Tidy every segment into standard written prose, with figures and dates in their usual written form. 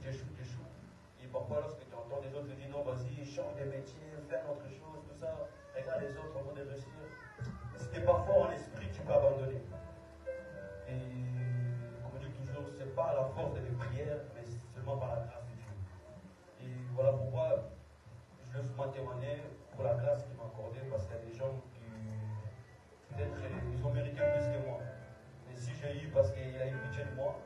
t'échoues. Et parfois, lorsque tu entends des autres te dire non, vas-y, change de métier, fais autre chose, tout ça, regarde les autres en train de réussir. Si tu n'es pas fort en esprit, tu peux abandonner. Et comme je dis toujours, ce n'est pas à la force de mes prières, mais seulement par la grâce de Dieu. Et voilà pourquoi je veux souvent témoigner pour la grâce qu'il m'a accordée, parce qu'il y a des gens qui, peut-être, ils ont mérité plus que moi. Mais si j'ai eu, parce qu'il a eu pitié de moi.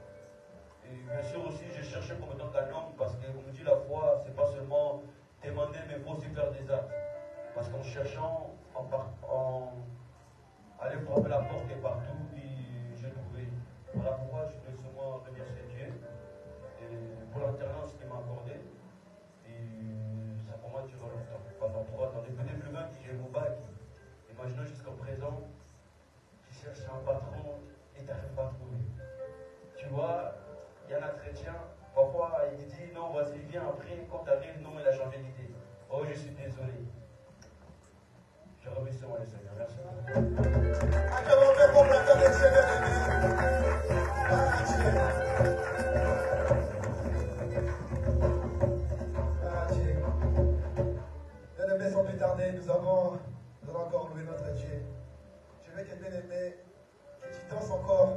Et bien sûr aussi, j'ai cherché comme étant un homme, parce que, comme dit la foi, c'est pas seulement demander, mais il faut aussi faire des actes. Parce qu'en cherchant, en aller frapper la porte et partout, et j'ai trouvé. Voilà pourquoi je veux seulement remercier Dieu et pour l'alternance qu'il m'a accordée. Et ça pour moi durera longtemps. Pendant 3 ans. Depuis 2020, j'ai mon bac. Imaginons jusqu'à présent, tu cherches un patron et tu n'arrives pas à trouver. Tu vois, il y a un entretien. Parfois, il te dit non, vas-y, viens après. Quand tu arrives, non, il a changé d'idée. Oh, je suis désolé. Je remercie moi le Seigneur. Merci. Acclamons pour la de Dieu bien-aimé. Bien-aimé, sans plus tarder, nous allons encore louer notre Dieu. Je veux que bien-aimé, que tu danses encore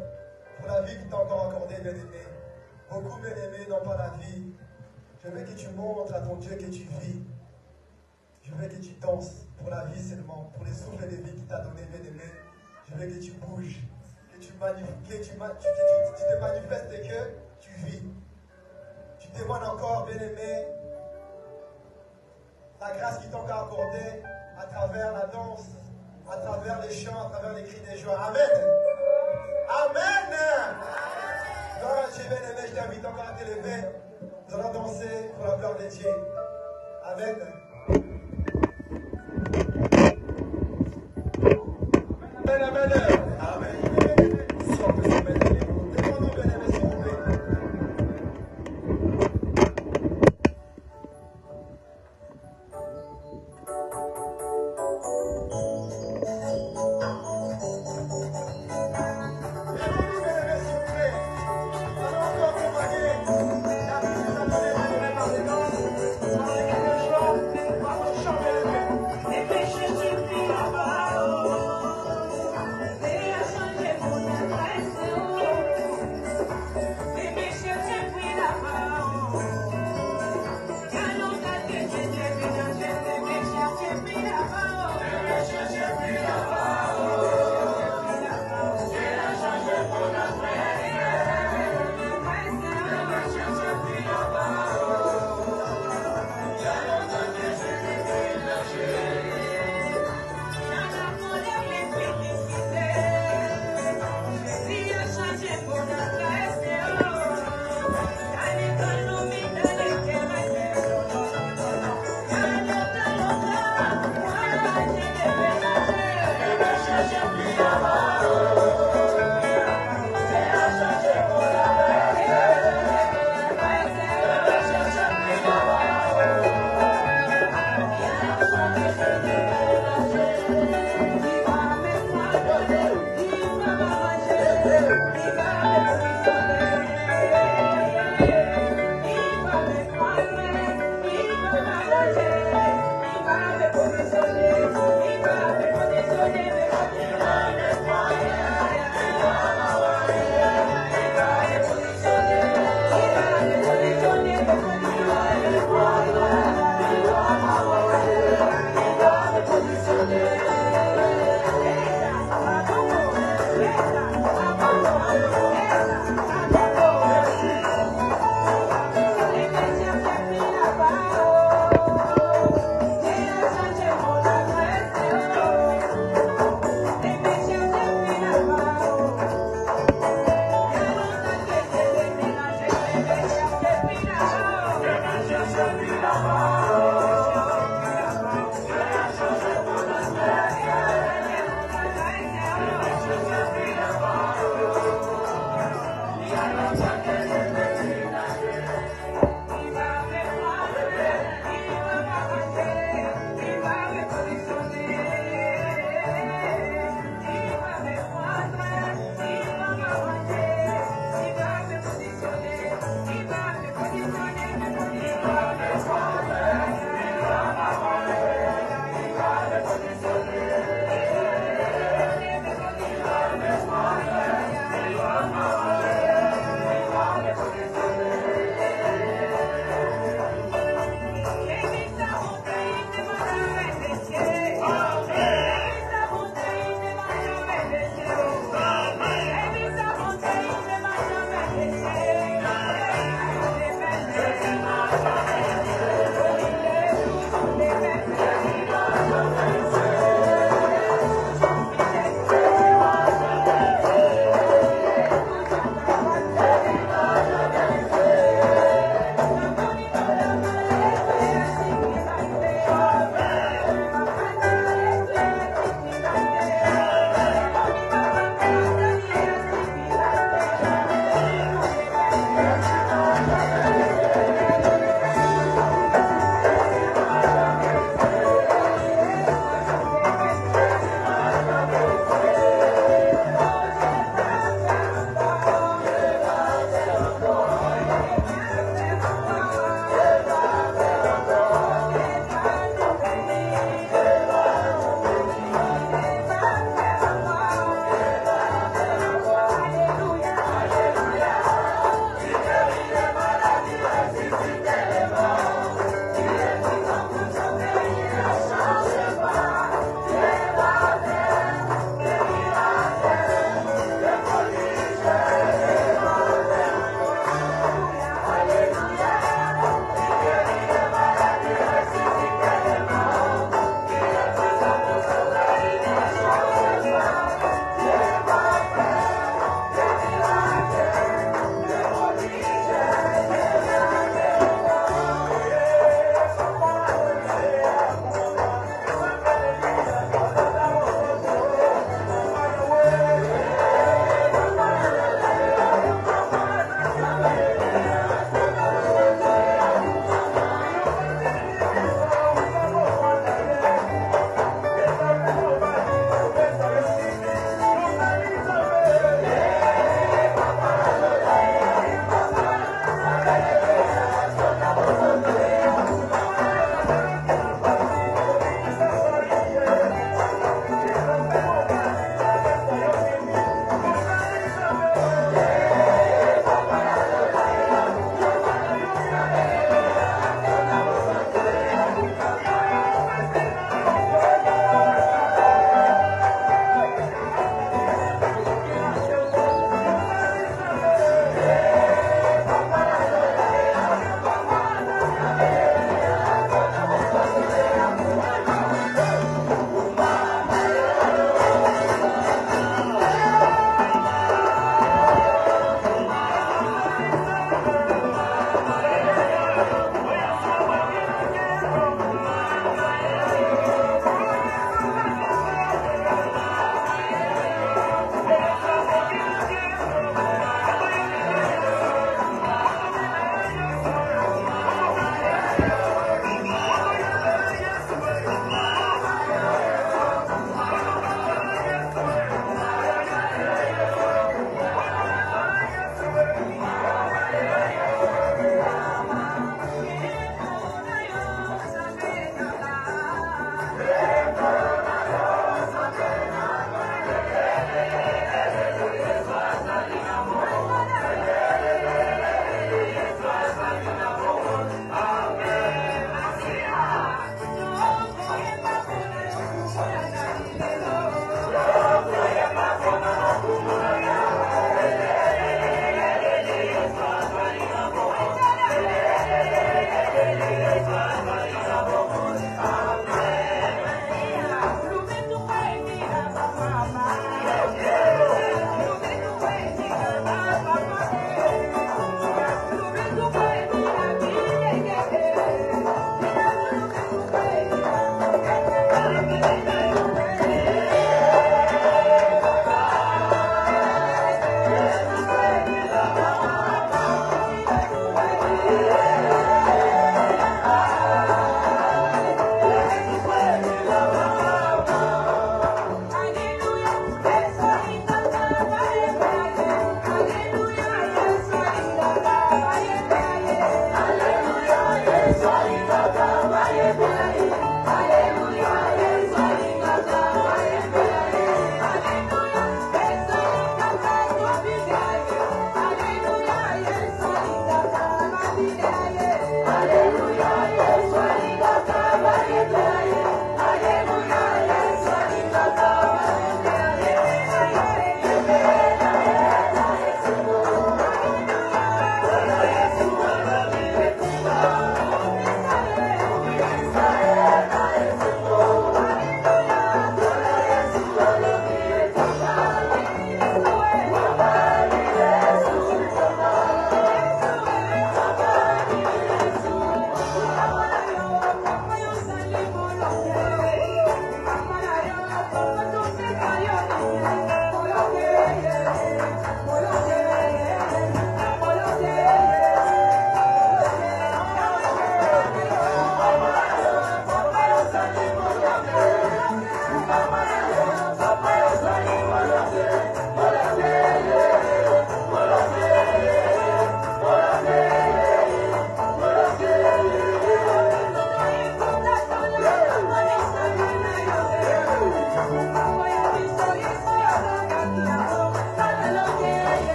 pour la vie qui t'a encore accordée, bien-aimé. Beaucoup, bien-aimés, n'ont pas la vie. Je veux que tu montres à ton Dieu que tu vis. Je veux que tu danses pour la vie seulement, pour les souffles de vie qu'il t'a donné, bien-aimé. Je veux que tu bouges, que tu te manifestes et que tu vis. Tu témoignes encore, bien-aimé, la grâce qui t'a encore accordée à travers la danse, à travers les chants, à travers les cris des joies. Amen. Amen. Donc, bien-aimé, je t'invite encore à t'élever. Nous allons danser pour la gloire de Dieu. Amen. Amen, amen. Amen. Sortez ce matin. Demandons bien aimé, s'il vous plaît. Demandons bien aimé, s'il vous plaît. Allons encore témoigner. La vie nous a donné bien aimé par les danses, par les cris de joie.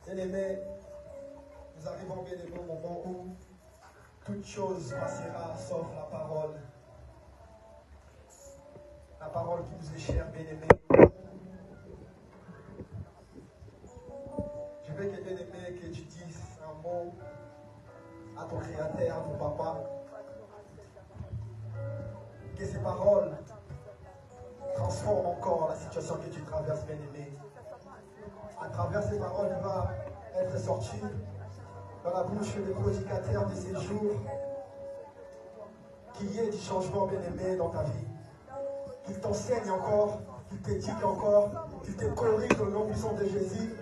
Bien-aimés, nous arrivons bien-aimés au moment où toute chose passera sauf la parole. La parole qui nous est chère, bien-aimés. Je veux que bien-aimé, que tu dises un mot à ton Créateur, à ton Papa. Que ces paroles transforment encore la situation que tu traverses, bien-aimé. À travers ces paroles, il va être sorti dans la bouche des prédicateurs de ces jours qu'il y ait du changement, bien-aimé, dans ta vie. Qu'il t'enseigne encore, qu'il t'éduque encore, qu'il te corrige dans le nom puissant de Jésus,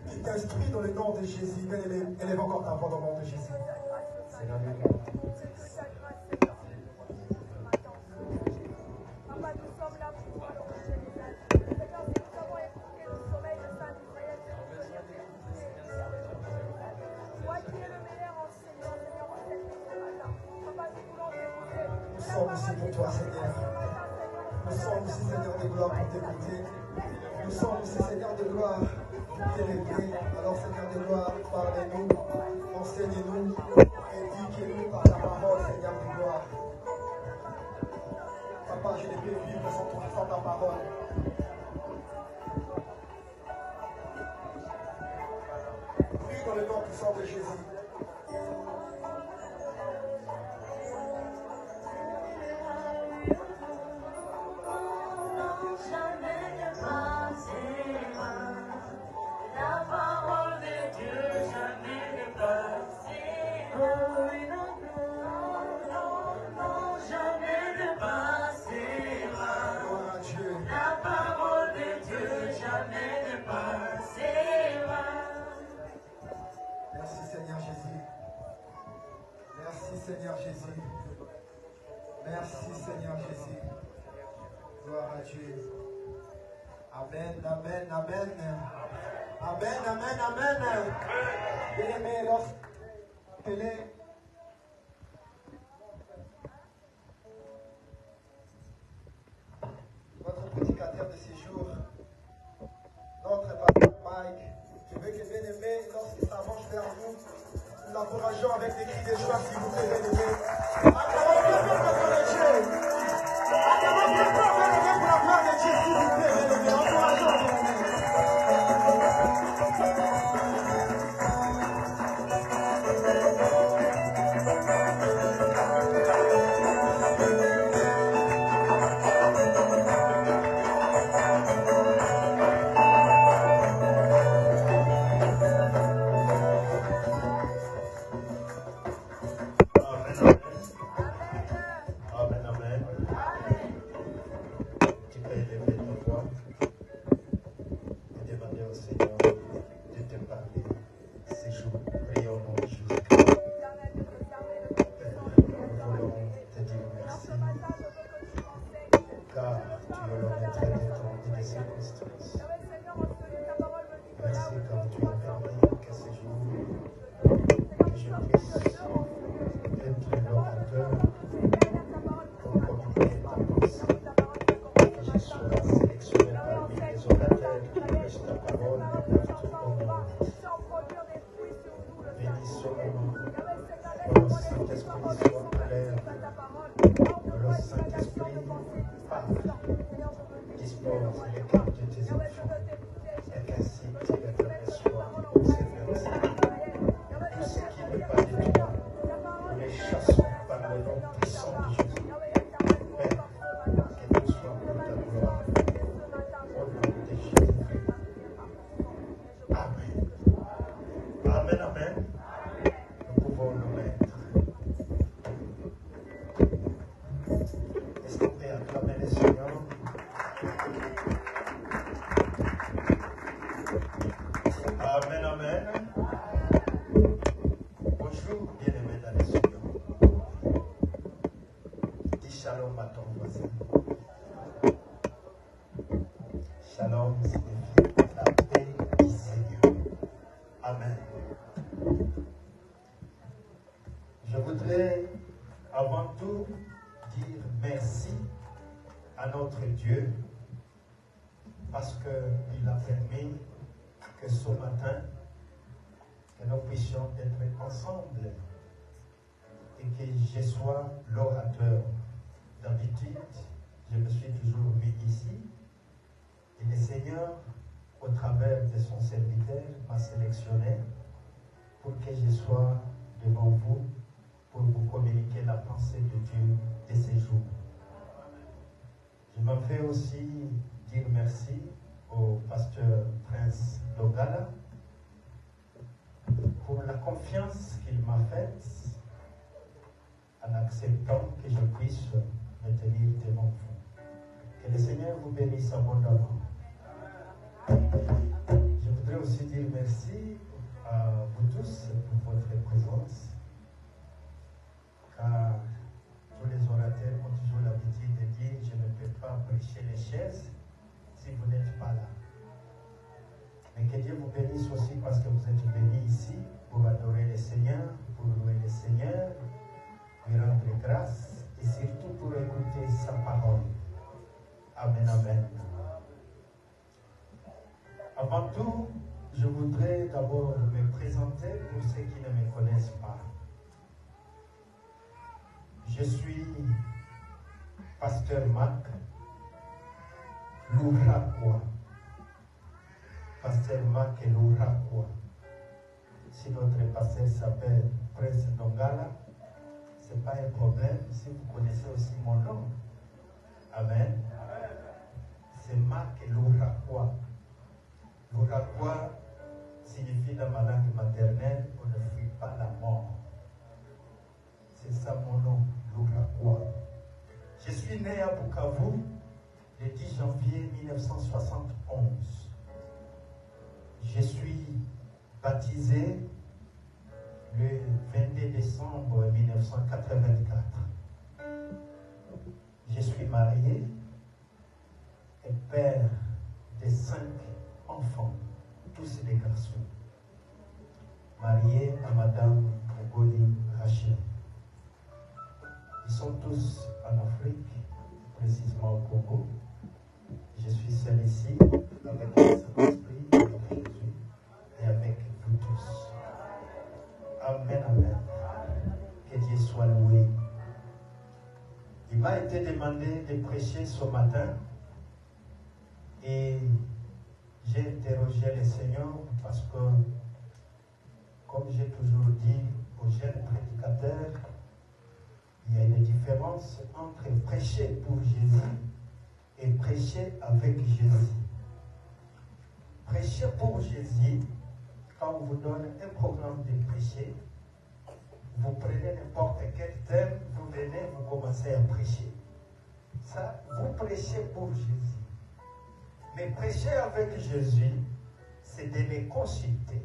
qu'il t'instruit dans le nom de Jésus. Bien-aimé, élève encore ta voix dans le nom de Jésus. Seigneur, Papa, nous sommes là pour toi, Seigneur, si nous avons écouté le sommeil de Saint Israël, c'est pour venir t'écouter. Toi qui es le meilleur enseignant, Seigneur, enseigne-nous ce matin. Papa, nous voulons t'écouter. nous sommes ici pour toi, Seigneur. Nous sommes ici, Seigneur de gloire, pour t'écouter. Nous sommes ici, Seigneur de gloire, pour t'élever. Alors, Seigneur de gloire, parlez-nous, enseignez-nous, éduquez-nous par ta parole, Seigneur de gloire. Papa, je ne peux vivre sans ta parole. Prie dans le nom puissant de Jésus. La parole de Dieu jamais ne passera. Non, jamais ne passera. Gloire à Dieu. La parole de Dieu jamais ne passera. Merci Seigneur Jésus. Merci Seigneur Jésus. Merci Seigneur Jésus. Gloire à Dieu. Amen, amen, amen. Amen, amen, amen. Bien-aimés, lorsqu'elle est notre prédicateur de ces jours, notre pasteur Mike, je veux que bien-aimés, lorsqu'il s'avance vers nous, nous l'encourageons avec des cris de joie, s'il vous plaît, bien-aimés. Acclamons bien fort notre Dieu. Acclamons bien fort, bien-aimés, pour la gloire de Dieu, s'il vous plaît, bien-aimés. Encourageons, bien-aimés. Amen, amen. Tu peux élever ta voix et demander au Seigneur de te parler ces jours. Prions au nom de Jésus. Père, nous voulons te dire merci, car tu es le maître des temps et des circonstances. Merci car tu as permis que ces jours, que je puisse être l'orateur pour communiquer ta pensée, que je sois sélectionné parmi les orateurs qui prêchent ta parole partout au monde. Bénis ce moment, que le Saint-Esprit soit à l'œuvre, que le Saint-Esprit parle, dispose les cœurs de tes enfants, et qu'ainsi tu les reçois au Seigneur. Tout ce qui n'est pas de toi, nous les chassons par le nom puissant de Jésus. Père, que tout soit pour ta gloire, au nom de Jésus. Amen. Amen, amen. Nous pouvons nous mettre. Est-ce qu'on peut acclamer le Seigneur? Amen, amen. Bonjour, bien-aimés dans le Seigneur. Dis shalom à ton voisin. Shalom signifie la paix du Seigneur. Amen. Je voudrais avant tout dire merci à notre Dieu parce qu'il a permis que ce matin nous puissions être ensemble et que je sois l'orateur. D'habitude, je me suis toujours mis ici et le Seigneur, au travers de son serviteur, m'a sélectionné pour que je sois devant vous pour vous communiquer la pensée de Dieu de ces jours. Je m'en fais aussi dire merci au pasteur Prince Dogala pour la confiance qu'il m'a faite en acceptant que je puisse me tenir devant vous. Que le Seigneur vous bénisse abondamment. Je voudrais aussi dire merci à vous tous pour votre présence, car tous les orateurs ont toujours l'habitude de dire « je ne peux pas prêcher les chaises si vous n'êtes pas là ». Mais que Dieu vous bénisse aussi parce que vous êtes bénis ici pour adorer le Seigneur, pour louer le Seigneur, lui rendre grâce et surtout pour écouter sa parole. Amen, amen. Avant tout, je voudrais d'abord me présenter pour ceux qui ne me connaissent pas. Je suis pasteur Marc Louraquois. Pasteur Marc Louraquois. Si notre pasteur s'appelle Prince Dongala, ce n'est pas un problème si vous connaissez aussi mon nom. Amen. C'est Marc Louraquois. Louraquois signifie dans ma langue maternelle, on ne fuit pas la mort. C'est ça mon nom, Louraquois. Je suis né à Bukavu le 10 janvier 1971. Je suis baptisé le 22 décembre 1984. Je suis marié et père de 5 enfants, tous des garçons, marié à Madame Ogoli Rachel. Ils sont tous en Afrique, précisément au Congo. Je suis seul ici, avec le Saint-Esprit, avec Jésus et avec vous tous. Amen, amen. Que Dieu soit loué. Il m'a été demandé de prêcher ce matin et j'ai interrogé le Seigneur parce que, comme j'ai toujours dit aux jeunes prédicateurs, il y a une différence entre prêcher pour Jésus et prêcher avec Jésus. Prêcher pour Jésus, quand on vous donne un programme de prêcher, vous prenez n'importe quel thème, vous venez, vous commencez à prêcher. Ça, vous prêchez pour Jésus. Mais prêcher avec Jésus, c'est de les consulter.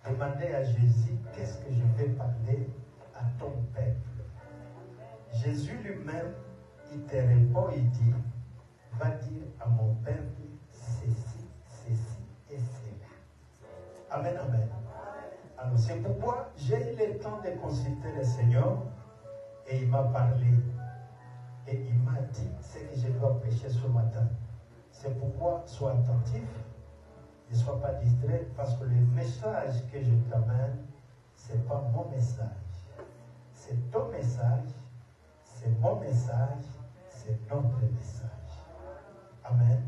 Demander à Jésus, qu'est-ce que je vais parler à ton peuple? Jésus lui-même, il te répond, il dit, va dire à mon peuple ceci, ceci et cela. Amen, amen. Alors c'est pourquoi j'ai eu le temps de consulter le Seigneur et il m'a parlé. Et il m'a dit ce que je dois prêcher ce matin. C'est pourquoi sois attentif, ne sois pas distrait, parce que le message que je t'amène, ce n'est pas mon message. C'est ton message, c'est mon message, c'est notre message. Amen.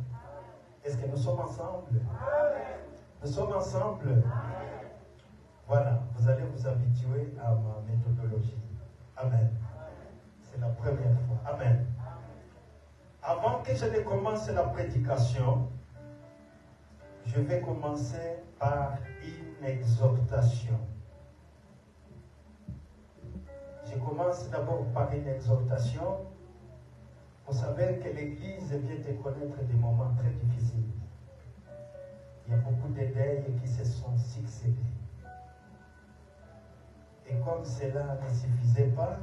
Est-ce que nous sommes ensemble? Nous sommes ensemble. Voilà, vous allez vous habituer à ma méthodologie. Amen. C'est la première fois. Amen. Avant que je ne commence la prédication, je vais commencer par une exhortation. Je commence d'abord par une exhortation. Vous savez que l'Église vient de connaître des moments très difficiles. Il y a beaucoup de deuils qui se sont succédés. Et comme cela ne suffisait pas,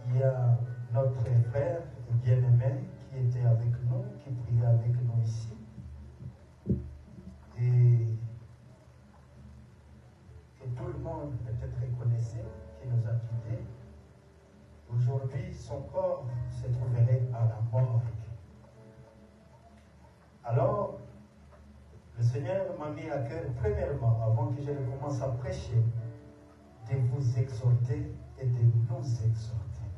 il y a notre frère bien-aimé qui était avec nous, qui priait avec nous ici. Et que tout le monde peut-être connaissait, qui nous a quittés. Aujourd'hui, son corps se trouverait à la morgue. Alors, le Seigneur m'a m'a mis à cœur, premièrement, avant que je ne commence à prêcher, de vous exhorter et de nous exhorter.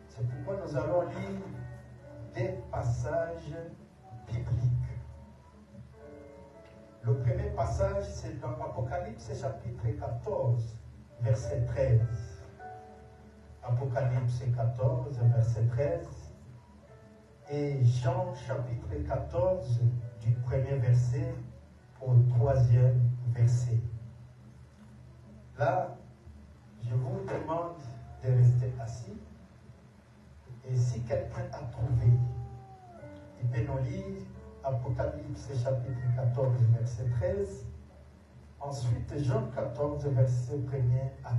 C'est pourquoi nous allons lire des passages bibliques. Le premier passage, c'est dans Apocalypse chapitre 14, verset 13. Apocalypse 14, verset 13. Et Jean chapitre 14, du premier verset au troisième verset. Là, je vous demande de rester assis. Et si quelqu'un a trouvé, il peut nous lire Apocalypse chapitre 14, verset 13. Ensuite, Jean 14, verset 1er à 3.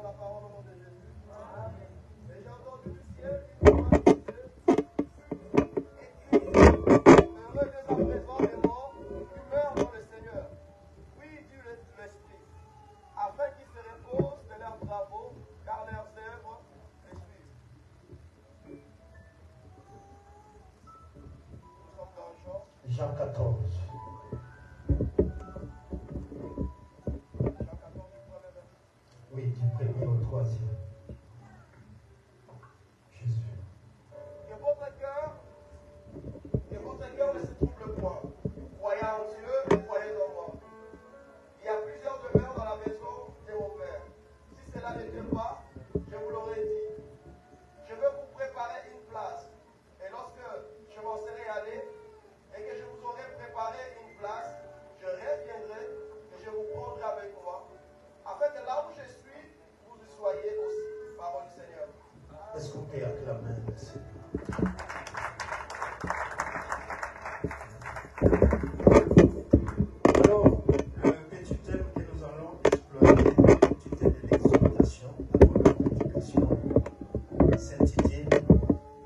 La parole au nom de Jésus. Et j'ai entendu du ciel qui m'a dit, heureux dès à présent les morts qui meurent dans le Seigneur. Oui, dit l'Esprit, afin qu'ils se reposent de leurs travaux, car leurs œuvres les suivent. Nous sommes dans Jean 14. Jean 14 du premier verset. Oui, du premier au troisième. Jésus. Que votre cœur ne se trouble point. Croyez en Dieu et croyez en moi. Il y a plusieurs demeures dans la maison de mon Père. Si cela n'était pas, je vous l'aurais dit. Je veux vous préparer une place. Et lorsque je m'en serai allé et que je vous aurai préparé une place, je reviendrai et je vous prendrai avec moi, afin que là où je suis, vous y soyez aussi. Parole du Seigneur. Est-ce qu'on peut acclamer le Seigneur? Alors, le petit thème que nous allons explorer, le petit thème de l'exhortation, pour la prédication, s'intitule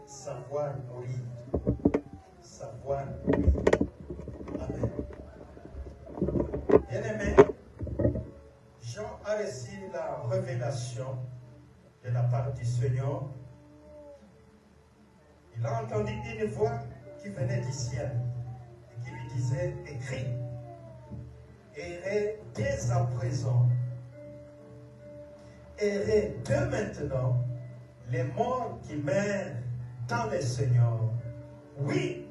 Savoir nourrir. Savoir nourrir. Amen. Bien-aimé, Jean a reçu la révélation de la part du Seigneur. Il a entendu une voix qui venait du ciel et qui lui disait, écris, errez dès à présent, errez dès maintenant les morts qui meurent dans le Seigneur. Oui,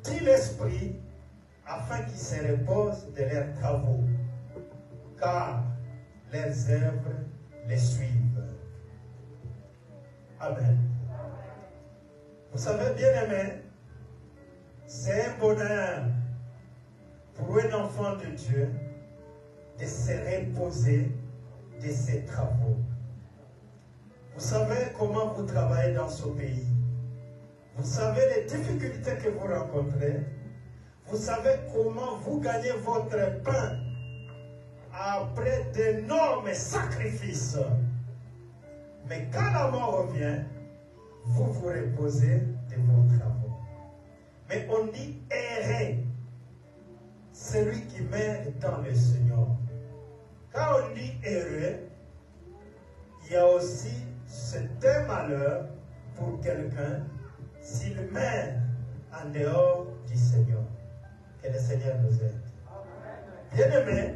dit l'Esprit, afin qu'ils se reposent de leurs travaux, car leurs œuvres les suivent. Amen. Vous savez, bien aimé, c'est un bonheur pour un enfant de Dieu de se reposer de ses travaux. Vous savez comment vous travaillez dans ce pays. Vous savez les difficultés que vous rencontrez. Vous savez comment vous gagnez votre pain après d'énormes sacrifices. Mais quand la mort revient, vous vous reposez de vos travaux. Mais on dit errer, celui qui meurt dans le Seigneur. Quand on dit errer, il y a aussi un malheur pour quelqu'un s'il meurt en dehors du Seigneur. Que le Seigneur nous aide. Bien-aimé,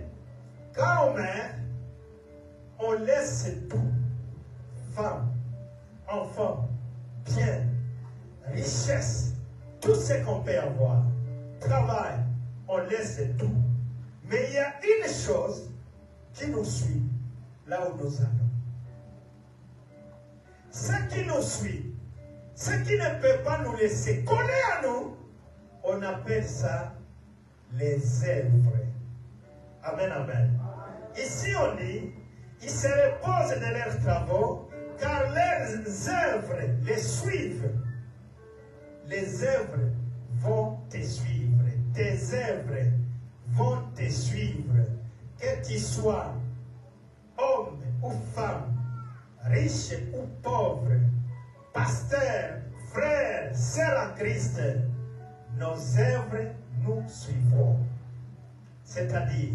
quand on meurt, on laisse tout. Femme, enfant, bien, richesse, tout ce qu'on peut avoir. Travail, on laisse tout. Mais il y a une chose qui nous suit là où nous allons. Ce qui nous suit, ce qui ne peut pas nous laisser coller à nous, on appelle ça les œuvres. Amen, amen. Ici on dit, ils se reposent de leurs travaux, car leurs œuvres les suivent. Les œuvres vont te suivre. Tes œuvres vont te suivre. Que tu sois homme ou femme, riche ou pauvre, pasteur, frère, sœur en Christ, nos œuvres nous suivront. C'est-à-dire,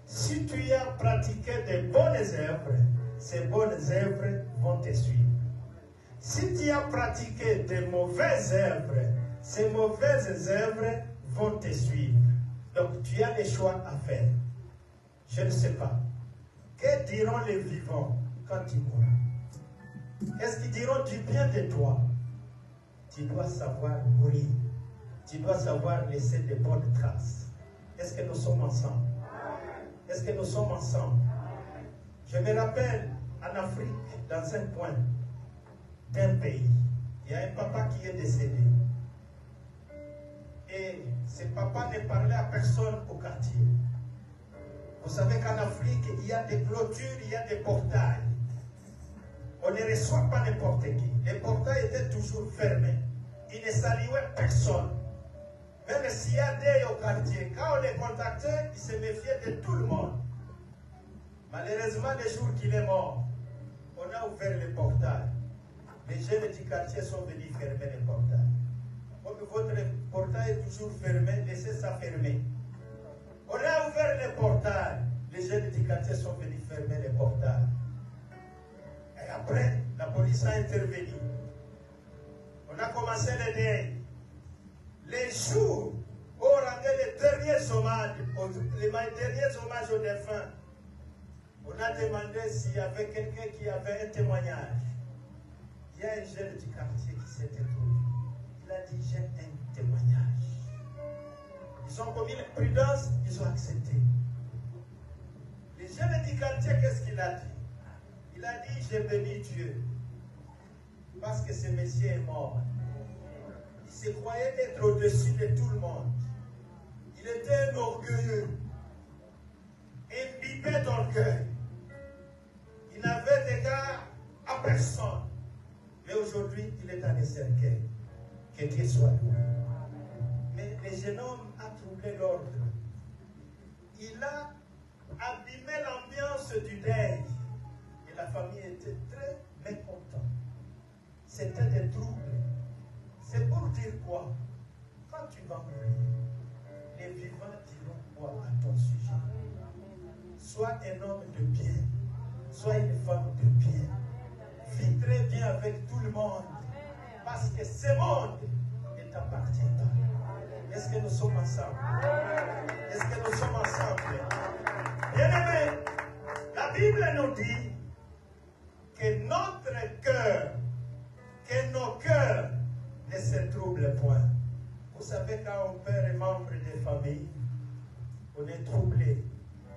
si tu as pratiqué de bonnes œuvres, ces bonnes œuvres vont te suivre. Si tu as pratiqué de mauvaises œuvres, ces mauvaises œuvres vont te suivre. Donc tu as des choix à faire. Je ne sais pas. Que diront les vivants quand tu mourras? Est-ce qu'ils diront du bien de toi? Tu dois savoir mourir. Tu dois savoir laisser de bonnes traces. Est-ce que nous sommes ensemble? Est-ce que nous sommes ensemble? Je me rappelle en Afrique, dans un coin d'un pays, il y a un papa qui est décédé. Et ce papa ne parlait à personne au quartier. Vous savez qu'en Afrique, il y a des clôtures, il y a des portails. On ne reçoit pas n'importe qui. Les portails étaient toujours fermés. Ils ne saluaient personne. Même s'il y a des au quartier, quand on les contactait, ils se méfiaient de tout le monde. Malheureusement, le jour qu'il est mort, on a ouvert les portails. Les jeunes du quartier sont venus fermer les portails. Comme votre portail est toujours fermé, laissez ça fermer. On a ouvert les portails. Les jeunes du quartier sont venus fermer les portails. Et après, la police a intervenu. On a commencé les deuils. Les jours où on rendait les derniers hommages aux défunts, on a demandé s'il y avait quelqu'un qui avait un témoignage. Il y a un jeune du quartier qui s'est introduit. Il a dit, j'ai un témoignage. Ils ont commis la prudence, ils ont accepté. Les jeunes du quartier, qu'est-ce qu'il a dit? Il a dit, j'ai béni Dieu. Parce que ce monsieur est mort. Il se croyait être au-dessus de tout le monde. Il était un orgueilleux. Imbibé d'orgueil. Il n'avait d'égard à personne. Mais aujourd'hui, il est dans les cercueils. Que Dieu soit loué. Mais le jeune homme a troublé l'ordre. Il a abîmé l'ambiance du deuil. Et la famille était très mécontente. C'était des troubles. C'est pour dire quoi? Quand tu vas mourir, les vivants diront quoi à ton sujet? Sois un homme de bien. Sois une femme de bien. Vis très bien avec tout le monde. Parce que ce monde ne t'appartient pas. Est-ce que nous sommes ensemble? Est-ce que nous sommes ensemble? Bien-aimés, la Bible nous dit que notre cœur, que nos cœurs ne se troublent point. Vous savez, quand on perd un membre de famille, on est troublé.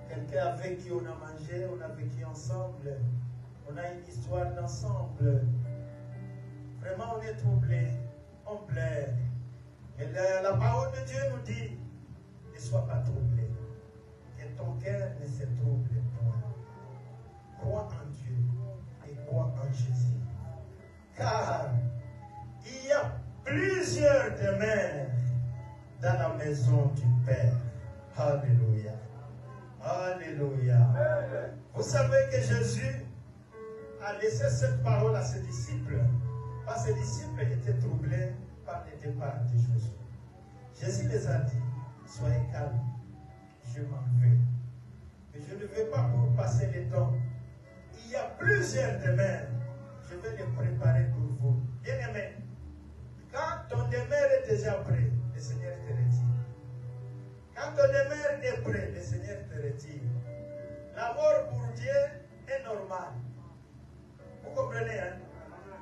Quelqu'un avec qui on a mangé, on a vécu ensemble, on a une histoire d'ensemble. Vraiment, on est troublé, on pleure. Et la parole de Dieu nous dit, ne sois pas troublé, que ton cœur ne se trouble point. Crois en Dieu et crois en Jésus. Car il y a plusieurs demeures dans la maison du Père. Alléluia. Alléluia. Vous savez que Jésus a laissé cette parole à ses disciples, parce que ses disciples étaient troublés par le départ de Jésus. Jésus les a dit, soyez calmes, je m'en vais. Mais je ne vais pas pour passer le temps. Il y a plusieurs demeures. Je vais les préparer pour vous. Bien-aimés, quand ton demeure est déjà prêt, le Seigneur te retire. Quand ton demeure est prêt, le Seigneur te retire. L'amour pour Dieu est normal. Vous comprenez, hein?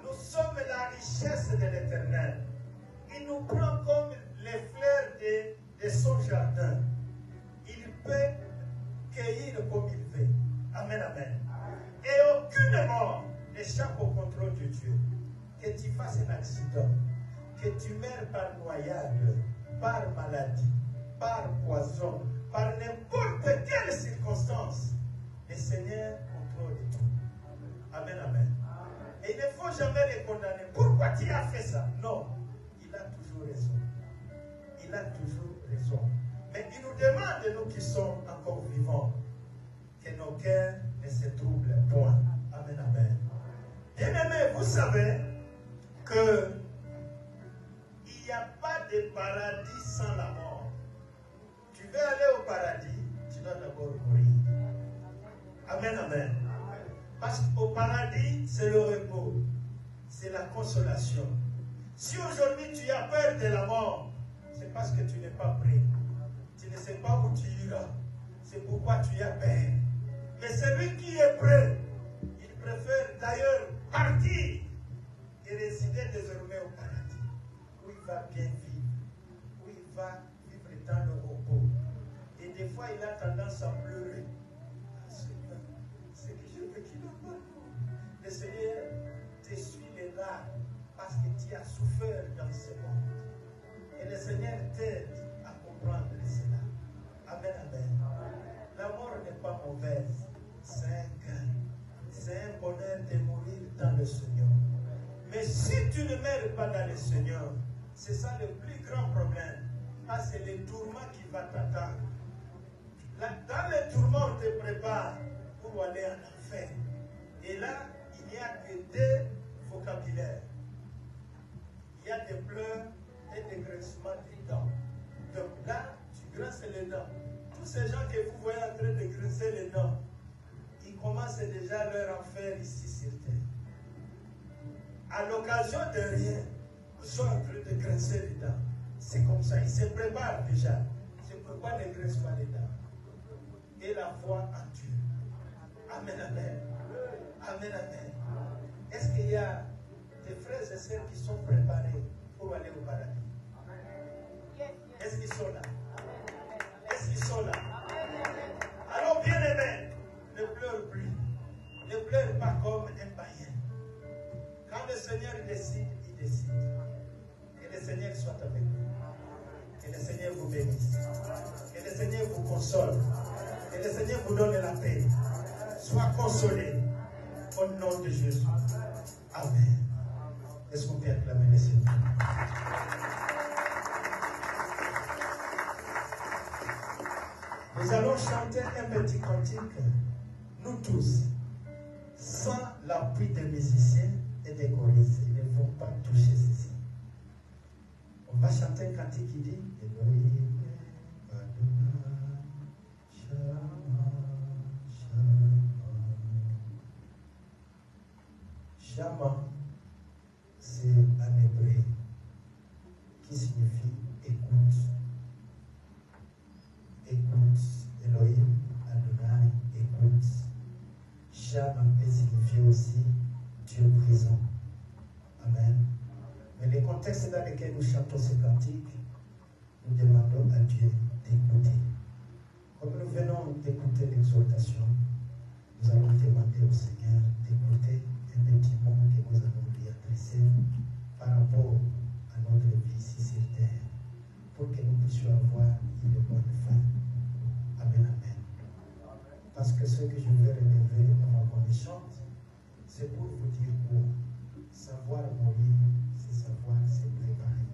Nous sommes la richesse de l'Éternel. Il nous prend comme les fleurs de son jardin. Il peut cueillir comme il veut. Amen, amen. Et aucune mort n'échappe au contrôle de Dieu. Que tu fasses un accident, que tu meurs par noyade, par maladie, par poison, par n'importe quelle circonstance, le Seigneur contrôle tout. Amen, amen. Et il ne faut jamais les condamner. Pourquoi tu as fait ça? Non, il a toujours raison. Il a toujours raison. Mais il nous demande, nous qui sommes encore vivants, que nos cœurs ne se troublent point. Amen, amen. Bien-aimés, vous savez que il n'y a pas de paradis sans la mort. Tu veux aller au paradis, tu dois d'abord mourir. Amen, amen. Parce qu'au paradis, c'est le repos. c'est la consolation. Si aujourd'hui tu as peur de la mort, c'est parce que tu n'es pas prêt. Tu ne sais pas où tu iras. C'est pourquoi tu as peur. Mais celui qui est prêt, il préfère d'ailleurs partir et résider désormais au paradis, où il va bien vivre, où il va vivre dans le repos. Et des fois, il a tendance à pleurer. Ah, Seigneur, c'est que je veux qu'il en parle. Le Seigneur t'essuie les larmes parce que tu as souffert dans ce monde. Et le Seigneur t'aide à comprendre cela. Amen, amen. La mort n'est pas mauvaise. C'est un gain. C'est un bonheur de mourir dans le Seigneur. Mais si tu ne meurs pas dans le Seigneur, c'est ça le plus grand problème. Ah, c'est le tourment qui va t'attendre. Dans le tourment, on te prépare pour aller en enfer. Et là, il n'y a que deux vocabulaires. Il y a des pleurs et des grincements des dents. Donc là, tu grinces les dents. Tous ces gens que vous voyez en train de grincer les dents, ils commencent déjà leur enfer ici sur terre. À l'occasion de rien, ils sont en train de grincer les dents. C'est comme ça, ils se préparent déjà. C'est pourquoi ne grincent pas les dents. Et la foi en Dieu. Amen, amen. Amen, amen. Est-ce qu'il y a des frères et sœurs qui sont préparés pour aller au paradis? Est-ce qu'ils sont là? Est-ce qu'ils sont là? Alors, bien aimé, ne pleure plus. Ne pleure pas comme un païen. Quand le Seigneur décide, il décide. Que le Seigneur soit avec vous. Que le Seigneur vous bénisse. Que le Seigneur vous console. Que le Seigneur vous donne la paix. Sois consolé. Au nom de Jésus. Amen. Est-ce qu'on peut acclamer le Seigneur? Nous allons chanter un petit cantique, nous tous, sans l'appui des musiciens et des choristes. Ils ne vont pas toucher ceci. On va chanter un cantique qui dit Elohim, Adonai, Shama, Shama. Shama, c'est un hébreu qui signifie écoute. Écoute, Elohim, Adonai, écoute. Shama peut signifier aussi Dieu présent. Amen. Mais le contexte dans lequel nous chantons ce cantique, nous demandons à Dieu d'écouter. Comme nous venons d'écouter l'exhortation, nous allons demander au Seigneur d'écouter un petit mot que nous allons lui adresser par rapport à notre vie ici sur terre, pour que nous puissions avoir une bonne fin. Amen, amen. Parce que ce que je vais relever avant qu'on les chante, c'est pour vous dire quoi? Savoir mourir, c'est savoir se préparer.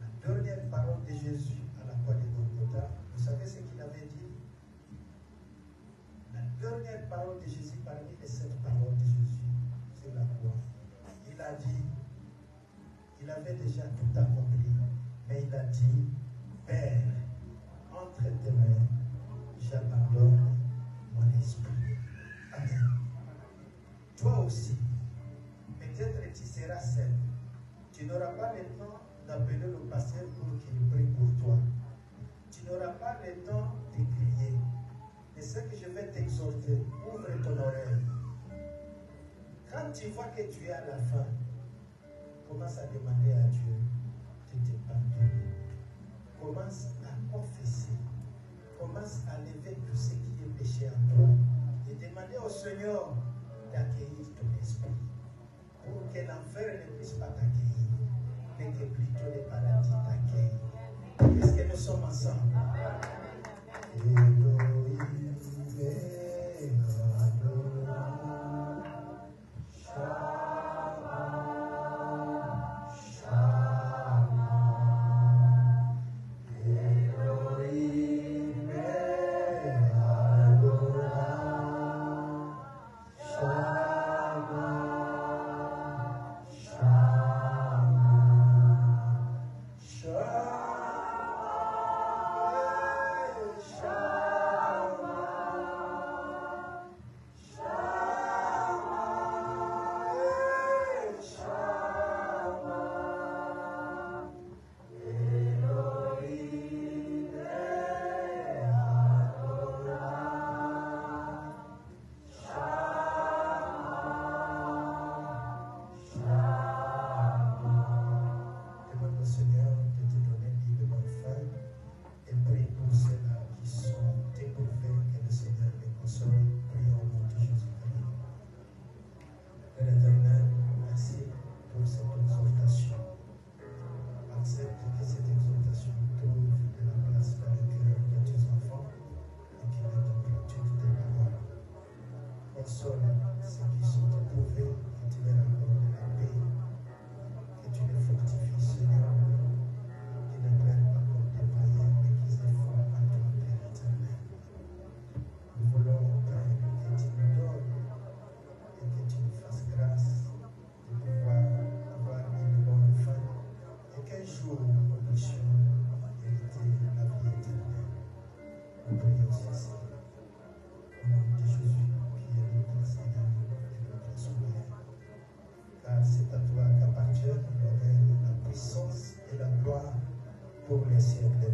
La dernière parole de Jésus à la croix de Golgotha, vous savez ce qu'il avait dit? La dernière parole de Jésus parmi les 7 paroles de Jésus sur la croix. Il a dit, il avait déjà tout accompli, mais il a dit, Père, entre tes mains, j'abandonne mon esprit. Amen. Toi aussi, peut-être tu seras seul. Tu n'auras pas le temps d'appeler le pasteur pour qu'il prie pour toi. Tu n'auras pas le temps de crier. Mais ce que je vais t'exhorter, ouvre ton oreille. Quand tu vois que tu es à la fin, commence à demander à Dieu de te pardonner. Commence à confesser. Commence à lever tout ce qui est péché en toi. Et demander au Seigneur d'accueillir ton esprit. Pour que l'enfer ne puisse pas t'accueillir, mais que plutôt le paradis t'accueille. Est-ce que nous sommes ensemble? Elohim, Adonai, Shama, Shama. Elohim, Adonai, Shama, Shama.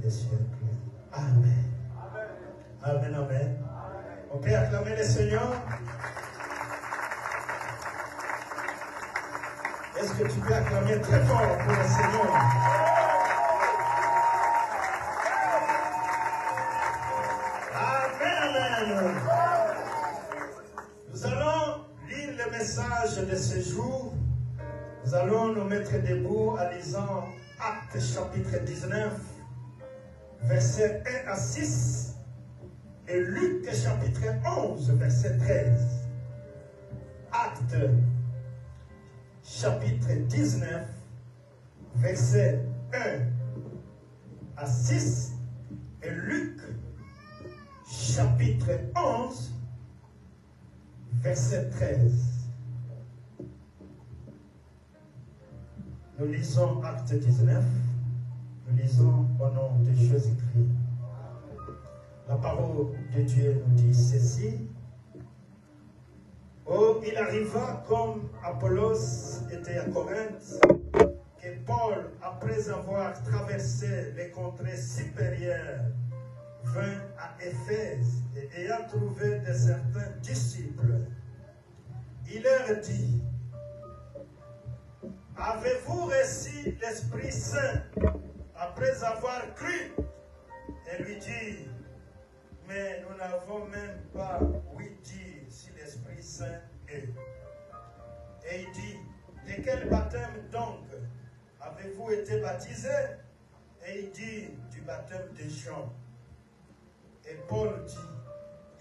des siècles. Amen. Amen, amen. On peut acclamer le Seigneur. Est-ce que tu peux acclamer très fort pour le Seigneur? Amen, amen. Nous allons lire le message de ce jour. Nous allons nous mettre debout en lisant Actes chapitre 19, versets 1 à 6, et Luc chapitre 11, verset 13. Actes chapitre 19, versets 1 à 6, et Luc chapitre 11, verset 13. Nous lisons Acte 19, nous lisons au nom de Jésus-Christ. La parole de Dieu nous dit ceci. Oh, il arriva comme Apollos était à Corinthe, que Paul, après avoir traversé les contrées supérieures, vint à Éphèse et ayant trouvé de certains disciples, il leur dit: avez-vous reçu l'Esprit Saint après avoir cru? Et lui dit: mais nous n'avons même pas ouï dire si l'Esprit Saint est. Et il dit: de quel baptême donc avez-vous été baptisé? Et il dit: du baptême de Jean. Et Paul dit: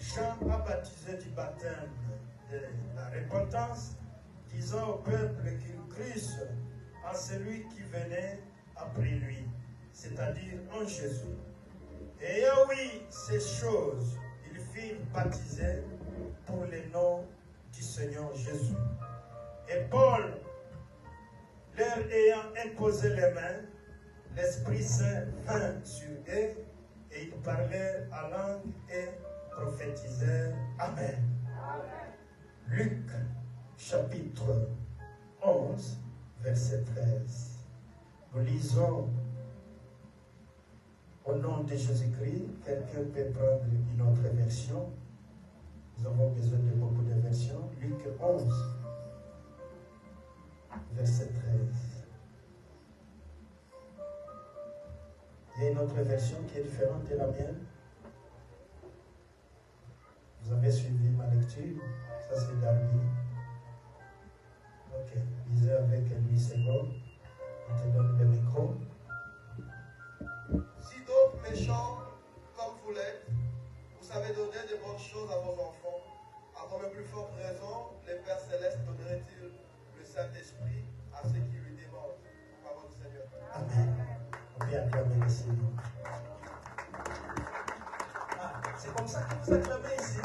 Jean a baptisé du baptême de la repentance, disant au peuple qu'ils crussent en celui qui venait après lui, c'est-à-dire en Jésus. Et ayant oui ces choses, ils furent baptisés pour le nom du Seigneur Jésus. Et Paul, leur ayant imposé les mains, l'Esprit Saint vint sur eux, et ils parlèrent en langue et prophétisèrent. Amen. Amen. Luc chapitre 11, verset 13. Nous lisons au nom de Jésus-Christ. Quelqu'un peut prendre une autre version. Nous avons besoin de beaucoup de versions. Luc 11, verset 13. Il y a une autre version qui est différente de la mienne. Vous avez suivi ma lecture. Ça, c'est Darby. Ok. Lisez avec lui secondes. Je te donne le micro. Si donc méchants comme vous l'êtes, vous savez donner de bonnes choses à vos enfants, à comme plus forte raison, les Pères Célestes donneraient-ils le Saint-Esprit à ceux qui lui demandent. Parole du Seigneur. Amen. On peut acclamer le Seigneur. Ah, c'est comme ça que vous acclamez ici.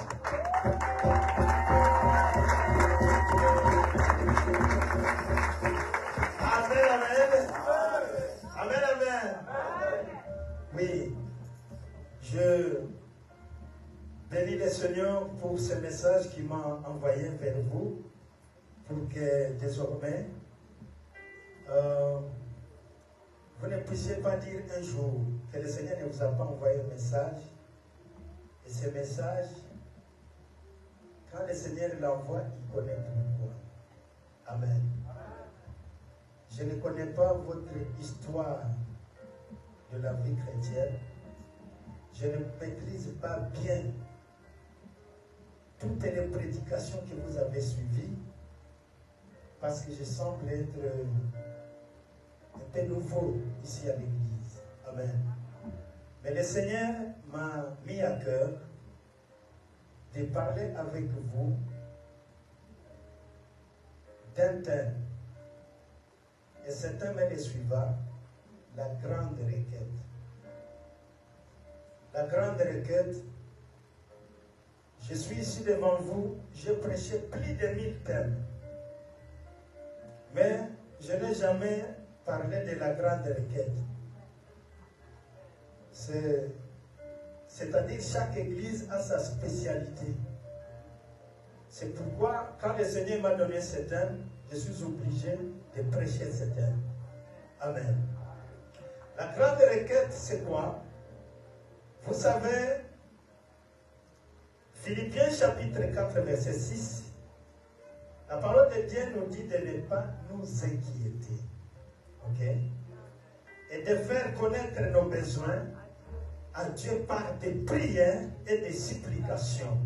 Amen, amen. Amen, amen. Oui, je bénis le Seigneur pour ce message qu'il m'a envoyé vers vous, pour que désormais, vous ne puissiez pas dire un jour que le Seigneur ne vous a pas envoyé un message, et ce message, quand le Seigneur l'envoie, il connaît pourquoi. Amen. Je ne connais pas votre histoire de la vie chrétienne. Je ne maîtrise pas bien toutes les prédications que vous avez suivies, parce que je semble être un peu nouveau ici à l'église. Amen. Mais le Seigneur m'a mis à cœur de parler avec vous d'un thème. Et ce thème est le suivant: la grande requête. La grande requête. Je suis ici devant vous, j'ai prêché plus de 1000 thèmes. Mais je n'ai jamais parlé de la grande requête. C'est-à-dire chaque église a sa spécialité. C'est pourquoi, quand le Seigneur m'a donné ce thème, je suis obligé de prêcher ce thème. Amen. La grande requête, c'est quoi? Vous savez, Philippiens chapitre 4, verset 6, la parole de Dieu nous dit de ne pas nous inquiéter. Ok? Et de faire connaître nos besoins à Dieu par des prières et des supplications.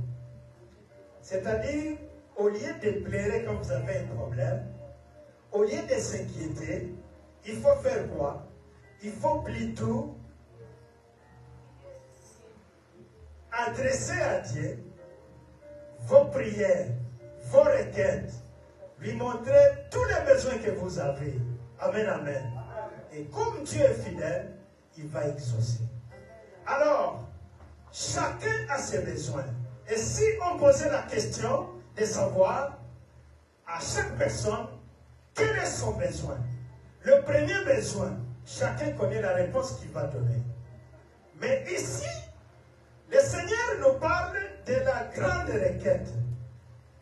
C'est-à-dire, au lieu de pleurer quand vous avez un problème, au lieu de s'inquiéter, il faut faire quoi? Il faut plutôt adresser à Dieu vos prières, vos requêtes, lui montrer tous les besoins que vous avez. Amen, amen. Et comme Dieu est fidèle, il va exaucer. Alors, chacun a ses besoins. Et si on posait la question de savoir à chaque personne quel est son besoin, le premier besoin, chacun connaît la réponse qu'il va donner. Mais ici, le Seigneur nous parle de la grande requête.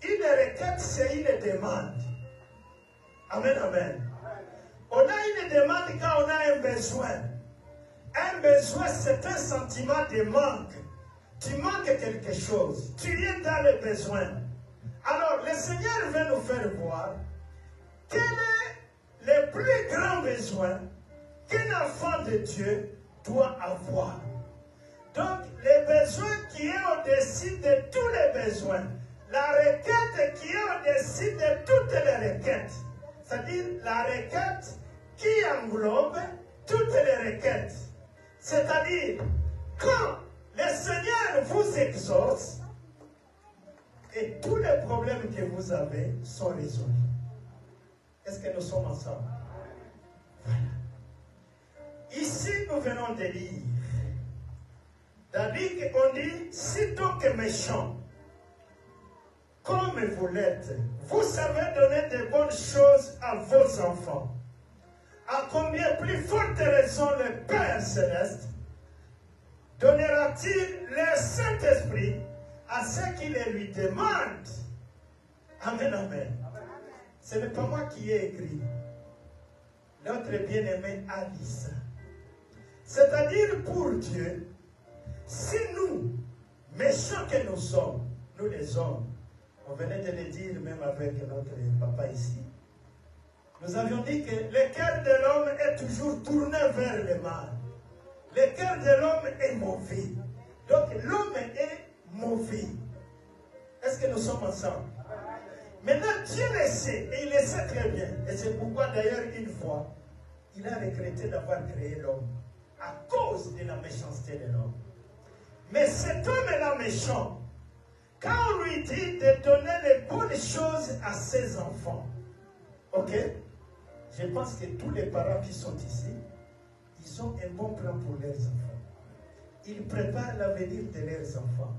Une requête, c'est une demande. Amen, amen. On a une demande quand on a un besoin. Un besoin, c'est un sentiment de manque. Tu manques quelque chose. Tu es dans le besoin. Alors, le Seigneur veut nous faire voir quel est le plus grand besoin qu'un enfant de Dieu doit avoir. Donc, les besoins qui est au-dessus de tous les besoins. La requête qui est au-dessus de toutes les requêtes. C'est-à-dire la requête qui englobe toutes les requêtes. C'est-à-dire, quand le Seigneur vous exauce, et tous les problèmes que vous avez sont résolus. Est-ce que nous sommes ensemble? Voilà. Ici, nous venons de lire. David, on dit, sitôt que méchant, comme vous l'êtes, vous savez donner de bonnes choses à vos enfants. À combien plus forte raison le Père Céleste donnera-t-il le Saint-Esprit à ceux qui le lui demandent? Amen, amen. Ce n'est pas moi qui ai écrit. Notre bien-aimé a dit ça. C'est-à-dire pour Dieu, si nous, méchants que nous sommes, nous les hommes, on venait de le dire même avec notre papa ici, nous avions dit que le cœur de l'homme est toujours tourné vers le mal. Le cœur de l'homme est mauvais. Donc l'homme est mauvais. Est-ce que nous sommes ensemble? Maintenant, Dieu le sait, et il le sait très bien. Et c'est pourquoi d'ailleurs une fois, il a regretté d'avoir créé l'homme à cause de la méchanceté de l'homme. Mais cet homme-là méchant, quand on lui dit de donner les bonnes choses à ses enfants, ok? Je pense que tous les parents qui sont ici, ils ont un bon plan pour leurs enfants. Ils préparent l'avenir de leurs enfants.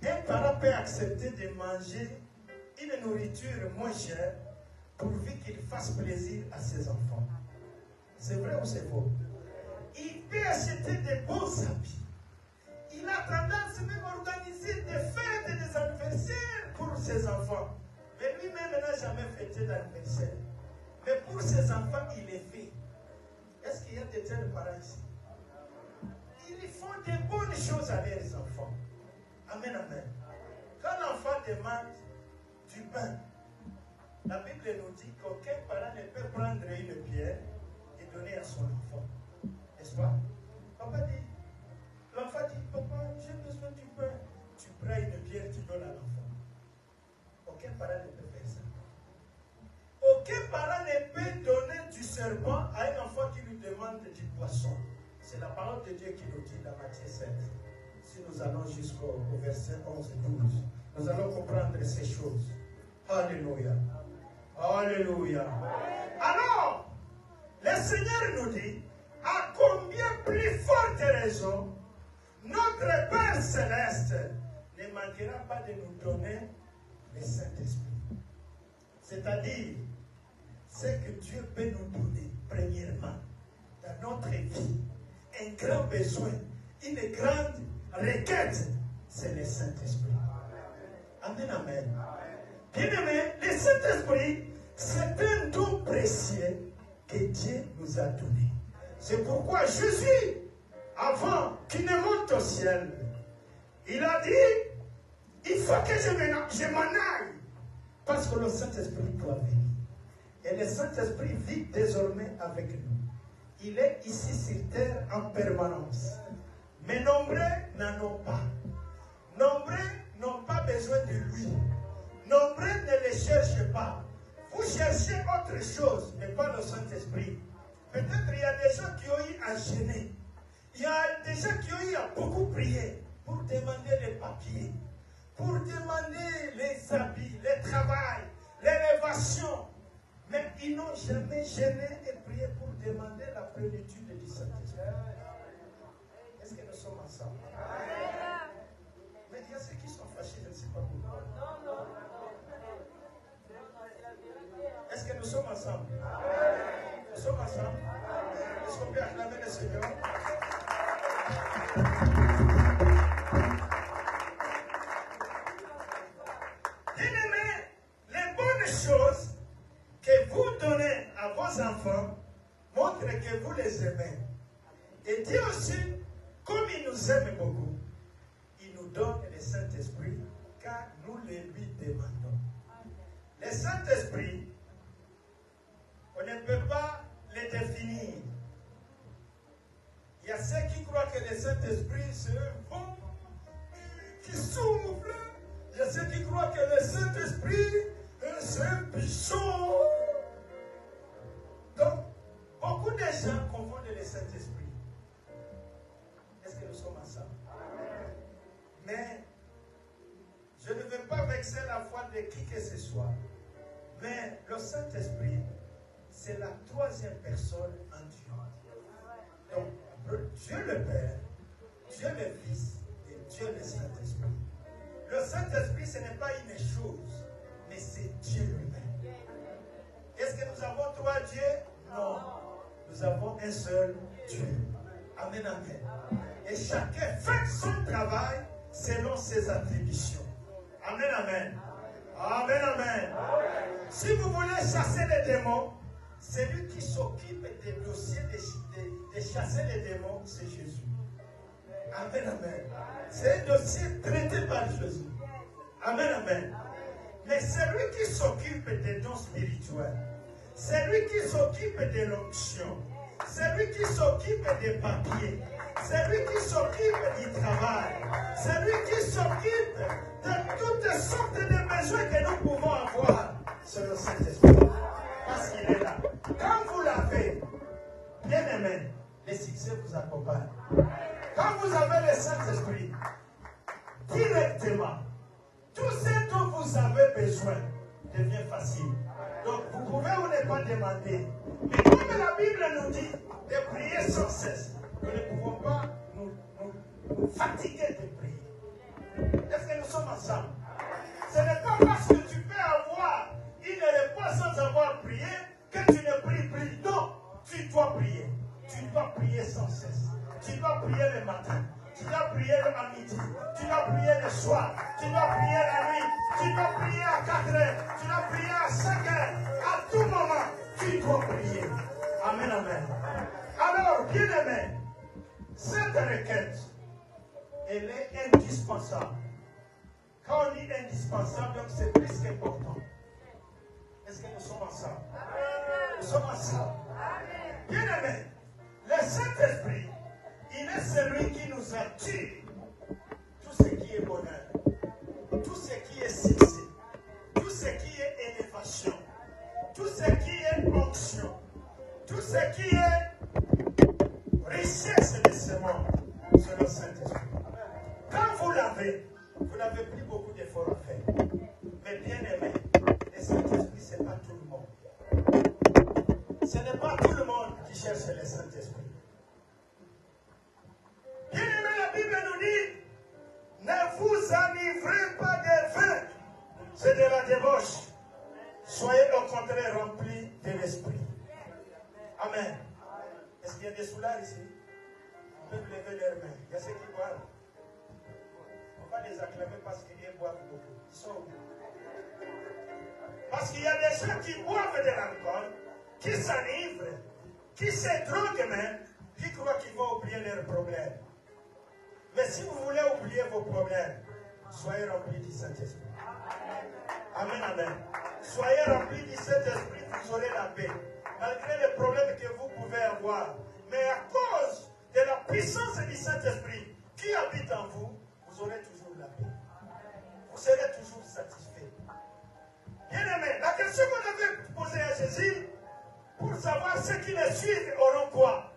Un parent peut accepter de manger une nourriture moins chère pourvu qu'il fasse plaisir à ses enfants. C'est vrai ou c'est faux? Il peut acheter de bons habits. Il a tendance même à organiser des fêtes et des anniversaires pour ses enfants. Mais lui-même n'a jamais fêté d'anniversaire. Mais pour ses enfants, il est fait. Est-ce qu'il y a de tels parents ici? Ils font de bonnes choses à leurs enfants. Amen, amen. Quand l'enfant demande du pain, la Bible nous dit qu'aucun parent ne peut prendre une pierre et donner à son enfant. N'est-ce pas? L'enfant dit, papa, j'ai besoin du pain. Tu prends une pierre, tu donnes à l'enfant. Aucun parent ne peut faire ça. Aucun parent ne peut donner du serpent à un enfant qui lui demande du poisson. C'est la parole de Dieu qui nous dit dans Matthieu 7. Si nous allons jusqu'au verset 11 et 12, nous allons comprendre ces choses. Alléluia. Alléluia. Alors, le Seigneur nous dit, à combien plus forte raison notre Père Céleste ne manquera pas de nous donner le Saint-Esprit. C'est-à-dire, ce que Dieu peut nous donner, premièrement, dans notre vie, un grand besoin, une grande requête, c'est le Saint-Esprit. Amen, amen. Bien-aimé, le Saint-Esprit, c'est un don précieux que Dieu nous a donné. C'est pourquoi Jésus avant qu'il ne monte au ciel, il a dit, il faut que je m'en aille, parce que le Saint-Esprit doit venir. Et le Saint-Esprit vit désormais avec nous. Il est ici sur terre en permanence. Mais nombreux n'en ont pas. Nombreux n'ont pas besoin de lui. Nombreux ne le cherchent pas. Vous cherchez autre chose, mais pas le Saint-Esprit. Peut-être il y a des gens qui ont eu à gêner. Il y a des gens qui ont eu à beaucoup prier pour demander les papiers, pour demander les habits, le travail, l'élévation. Mais ils n'ont jamais gêné et prié pour demander la plénitude du Saint-Esprit. Est-ce que nous sommes ensemble? Mais il y a ceux qui sont fâchés, je ne sais pas pourquoi. Est-ce que nous sommes ensemble? Nous sommes ensemble? Est-ce qu'on peut acclamer le Seigneur? Bien-aimés, les bonnes choses que vous donnez à vos enfants montrent que vous les aimez. Et Dieu aussi, comme il nous aime beaucoup, il nous donne le Saint-Esprit car nous le lui demandons. Le Saint-Esprit, on ne peut pas le définir. Il y a ceux qui croient que le Saint-Esprit c'est un vent qui souffle. Il y a ceux qui croient que le Saint-Esprit c'est un bichon. Donc, beaucoup de gens confondent le Saint-Esprit. Est-ce que nous sommes ensemble? Mais je ne veux pas vexer la foi de qui que ce soit. Mais le Saint-Esprit, c'est la troisième personne en Dieu. Donc, Dieu le Père, Dieu le Fils et Dieu le Saint-Esprit. Le Saint-Esprit, ce n'est pas une chose, mais c'est Dieu lui-même. Est-ce que nous avons trois dieux? Non. Nous avons un seul Dieu. Amen, amen. Et chacun fait son travail selon ses attributions. Amen, amen. Amen, amen. Si vous voulez chasser les démons, celui qui s'occupe des dossiers de chasser les démons, c'est Jésus. Amen, amen. C'est un dossier traité par Jésus. Amen, amen. Mais celui qui s'occupe des dons spirituels, celui qui s'occupe de l'onction, celui qui s'occupe des papiers, celui qui s'occupe du travail, celui qui s'occupe de toutes sortes de besoins que nous pouvons avoir, c'est le Saint-Esprit. Parce qu'il est là. Quand vous l'avez, bien aimé, le succès vous accompagne. Quand vous avez le Saint-Esprit, directement, tout ce dont vous avez besoin devient facile. Donc, vous pouvez ou ne pas demander. Mais comme la Bible nous dit de prier sans cesse, nous ne pouvons pas nous fatiguer de prier. Est-ce que nous sommes ensemble? Ce n'est pas parce que tu peux avoir une réponse sans avoir prié que tu ne pries plus. Non, tu dois prier. Tu dois prier sans cesse. Tu dois prier le matin. Tu dois prier le midi. Tu dois prier le soir. Tu dois prier la nuit. Tu dois prier à 4 heures. Tu dois prier à 5 heures. À tout moment, tu dois prier. Amen, amen. Alors, bien aimé, cette requête, elle est indispensable. Quand on dit indispensable, donc c'est plus qu'important. Est-ce que nous sommes ensemble? Nous sommes ensemble. Bien aimé, le Saint-Esprit, il est celui qui nous attire tout ce qui est bonheur, tout ce qui est succès, tout ce qui est élévation, tout ce qui est onction, tout ce qui est richesse de ce monde, c'est le Saint-Esprit. Quand vous l'avez, vous n'avez plus beaucoup d'efforts à faire. Mais bien aimé, le Saint-Esprit, ce n'est pas tout le monde. Ce n'est pas tout le monde qui cherche le Saint-Esprit. Bien aimé, la Bible nous dit, ne vous enivrez pas de vin, c'est de la débauche. Soyez au contraire remplis de l'Esprit. Amen. Est-ce qu'il y a des soulards ici? Ils peuvent lever leurs mains. Il y a ceux qui boivent. On va les acclamer parce qu'ils boivent beaucoup. Ils sont où? Parce qu'il y a des gens qui boivent de l'alcool, qui s'enivrent, qui se droguent même, qui croient qu'ils vont oublier oublier leurs problèmes. Mais si vous voulez oublier vos problèmes, soyez remplis du Saint-Esprit. Amen, amen. Soyez remplis du Saint-Esprit, vous aurez la paix. Malgré les problèmes que vous pouvez avoir. Mais à cause de la puissance du Saint-Esprit qui habite en vous, vous aurez toujours la paix. Vous serez toujours satisfait. Bien aimé, la question qu'on avait posée à Jésus, pour savoir ceux qui le suivent auront quoi?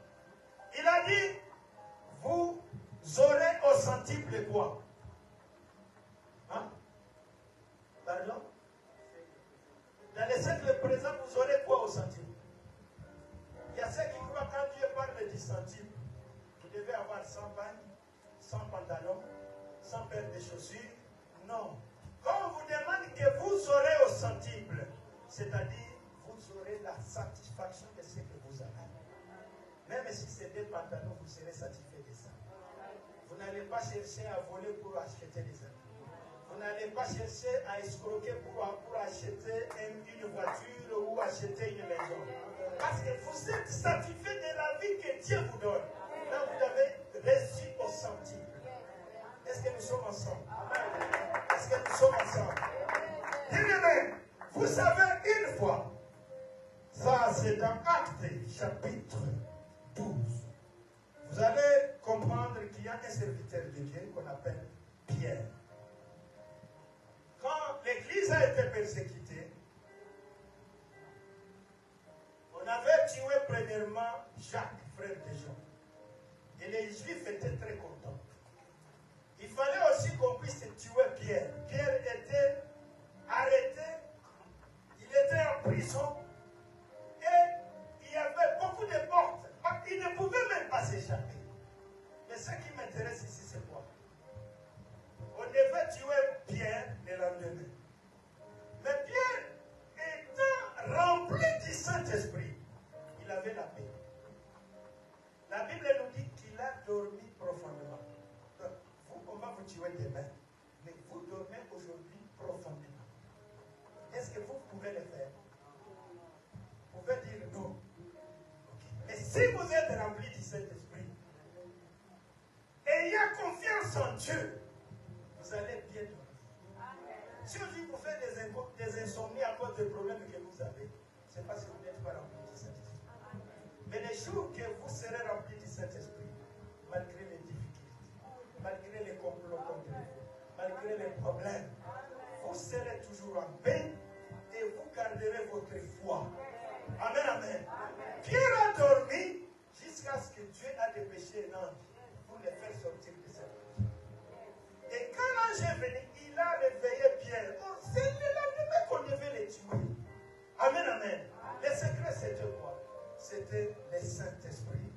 Il a dit, vous aurez au centuple quoi? Hein? Pardon? Dans les siècles présents, vous aurez quoi au centuple? Il y a ceux qui croient quand Dieu parle du centuple, vous devez avoir 100 bagnes, 100 pantalons, 100 paires de chaussures. Non. Quand on vous demande que vous aurez au centuple, c'est-à-dire vous aurez la satisfaction de ce que vous avez. Même si c'est des pantalons, vous serez satisfait de ça. Vous n'allez pas chercher à voler pour acheter des habits. Vous n'allez pas chercher à escroquer pour acheter une voiture ou acheter une maison. Parce que vous êtes satisfait de la vie que Dieu vous donne. Là, vous avez reçu au centuple. Est-ce que nous sommes ensemble? Est-ce que nous sommes ensemble? Bien-aimés, vous savez une fois, ça c'est dans Actes chapitre 12. Vous allez comprendre qu'il y a un serviteur de Dieu qu'on appelle Pierre. Quand l'Église a été persécutée, on avait tué premièrement Jacques, frère de Jean. Et les Juifs étaient très contents. Il fallait aussi qu'on puisse tuer Pierre. Pierre était arrêté, il était en prison, et il y avait beaucoup de portes. Il ne pouvait même pas s'échapper. Mais ce qui m'intéresse ici, c'est quoi? On devait tuer Pierre le lendemain. Mais Pierre, étant rempli du Saint-Esprit, il avait la paix. La Bible nous dit qu'il a dormi profondément. Donc, vous, on va vous tuer demain, mais vous dormez aujourd'hui profondément. Est-ce que vous pouvez le faire? Vous pouvez dire non. Mais si vous êtes rempli du Saint-Esprit, ayez confiance en Dieu, vous allez bien dormir. Si aujourd'hui vous faites des insomnies à cause des problèmes que vous avez, c'est parce que vous n'êtes pas rempli du Saint-Esprit. Mais les jours que vous serez rempli du Saint-Esprit, malgré les difficultés, malgré les complots contre vous, malgré les problèmes, vous serez toujours en paix et vous garderez votre foi. Amen, amen. Pierre a dormi jusqu'à ce que Dieu a dépêché un ange pour le faire sortir de cette prison. Et quand l'ange est venu, il a réveillé Pierre. Oh, c'est le lendemain qu'on devait les tuer. Amen, amen. Le secret, c'était quoi? C'était le Saint-Esprit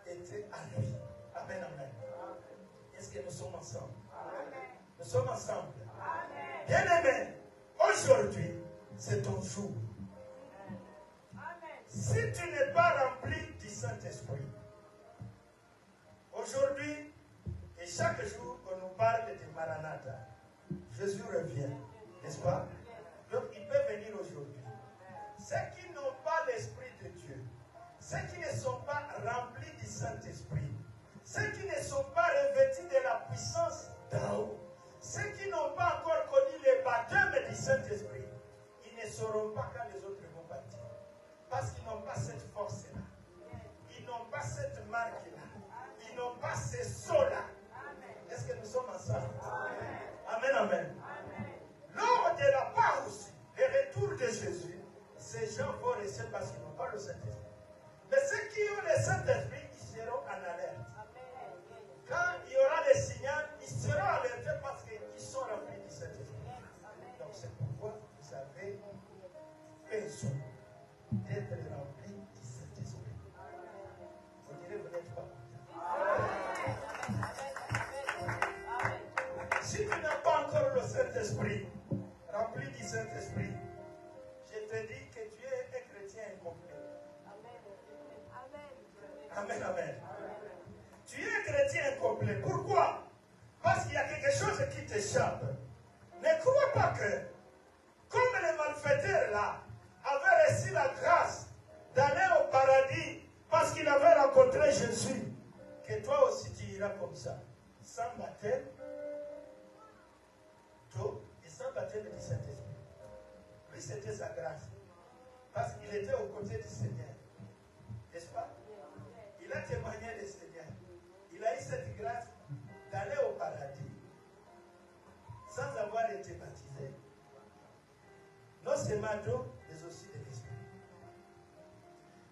était à lui. Amen, amen. Est-ce que nous sommes ensemble? Nous sommes ensemble. Bien-aimés, aujourd'hui, c'est ton jour. Si tu n'es pas rempli du Saint-Esprit, aujourd'hui et chaque jour, on nous parle de Maranatha. Jésus revient, n'est-ce pas? Donc, il peut venir aujourd'hui. Ceux qui n'ont pas l'Esprit de Dieu, ceux qui ne sont pas remplis du Saint-Esprit, ceux qui ne sont pas revêtus de la puissance d'en haut, ceux qui n'ont pas encore connu le baptême du Saint-Esprit, ils ne sauront pas quand les autres vont partir. Parce qu'ils n'ont pas cette force-là. Ils n'ont pas cette marque-là. Ils n'ont pas ce saut-là. Est-ce que nous sommes ensemble? Amen, amen. Lors de la pause, le retour de Jésus, ces gens vont rester parce qu'ils n'ont pas le Saint-Esprit. Mais ceux qui ont le Saint-Esprit, ils seront en alerte. Quand il y aura les signaux, ils seront alertés parce qu'ils sont remplis du Saint-Esprit. Donc c'est pourquoi vous avez besoin d'être rempli du Saint-Esprit. Vous direz, vous n'êtes pas content. Si tu n'as pas encore le Saint-Esprit, rempli du Saint-Esprit, je te dis que tu es un chrétien incomplet. Amen, amen. Tu es un chrétien incomplet. Pourquoi? Parce qu'il y a quelque chose qui t'échappe. Ne crois pas que, comme les malfaiteurs là, avait reçu la grâce d'aller au paradis parce qu'il avait rencontré Jésus, que toi aussi tu iras comme ça, sans baptême d'eau et sans baptême du Saint-Esprit. Lui, c'était sa grâce. Parce qu'il était aux côtés du Seigneur. N'est-ce pas? Il a témoigné du Seigneur. Il a eu cette grâce d'aller au paradis sans avoir été baptisé. Non seulement d'eau, mais aussi de l'Esprit.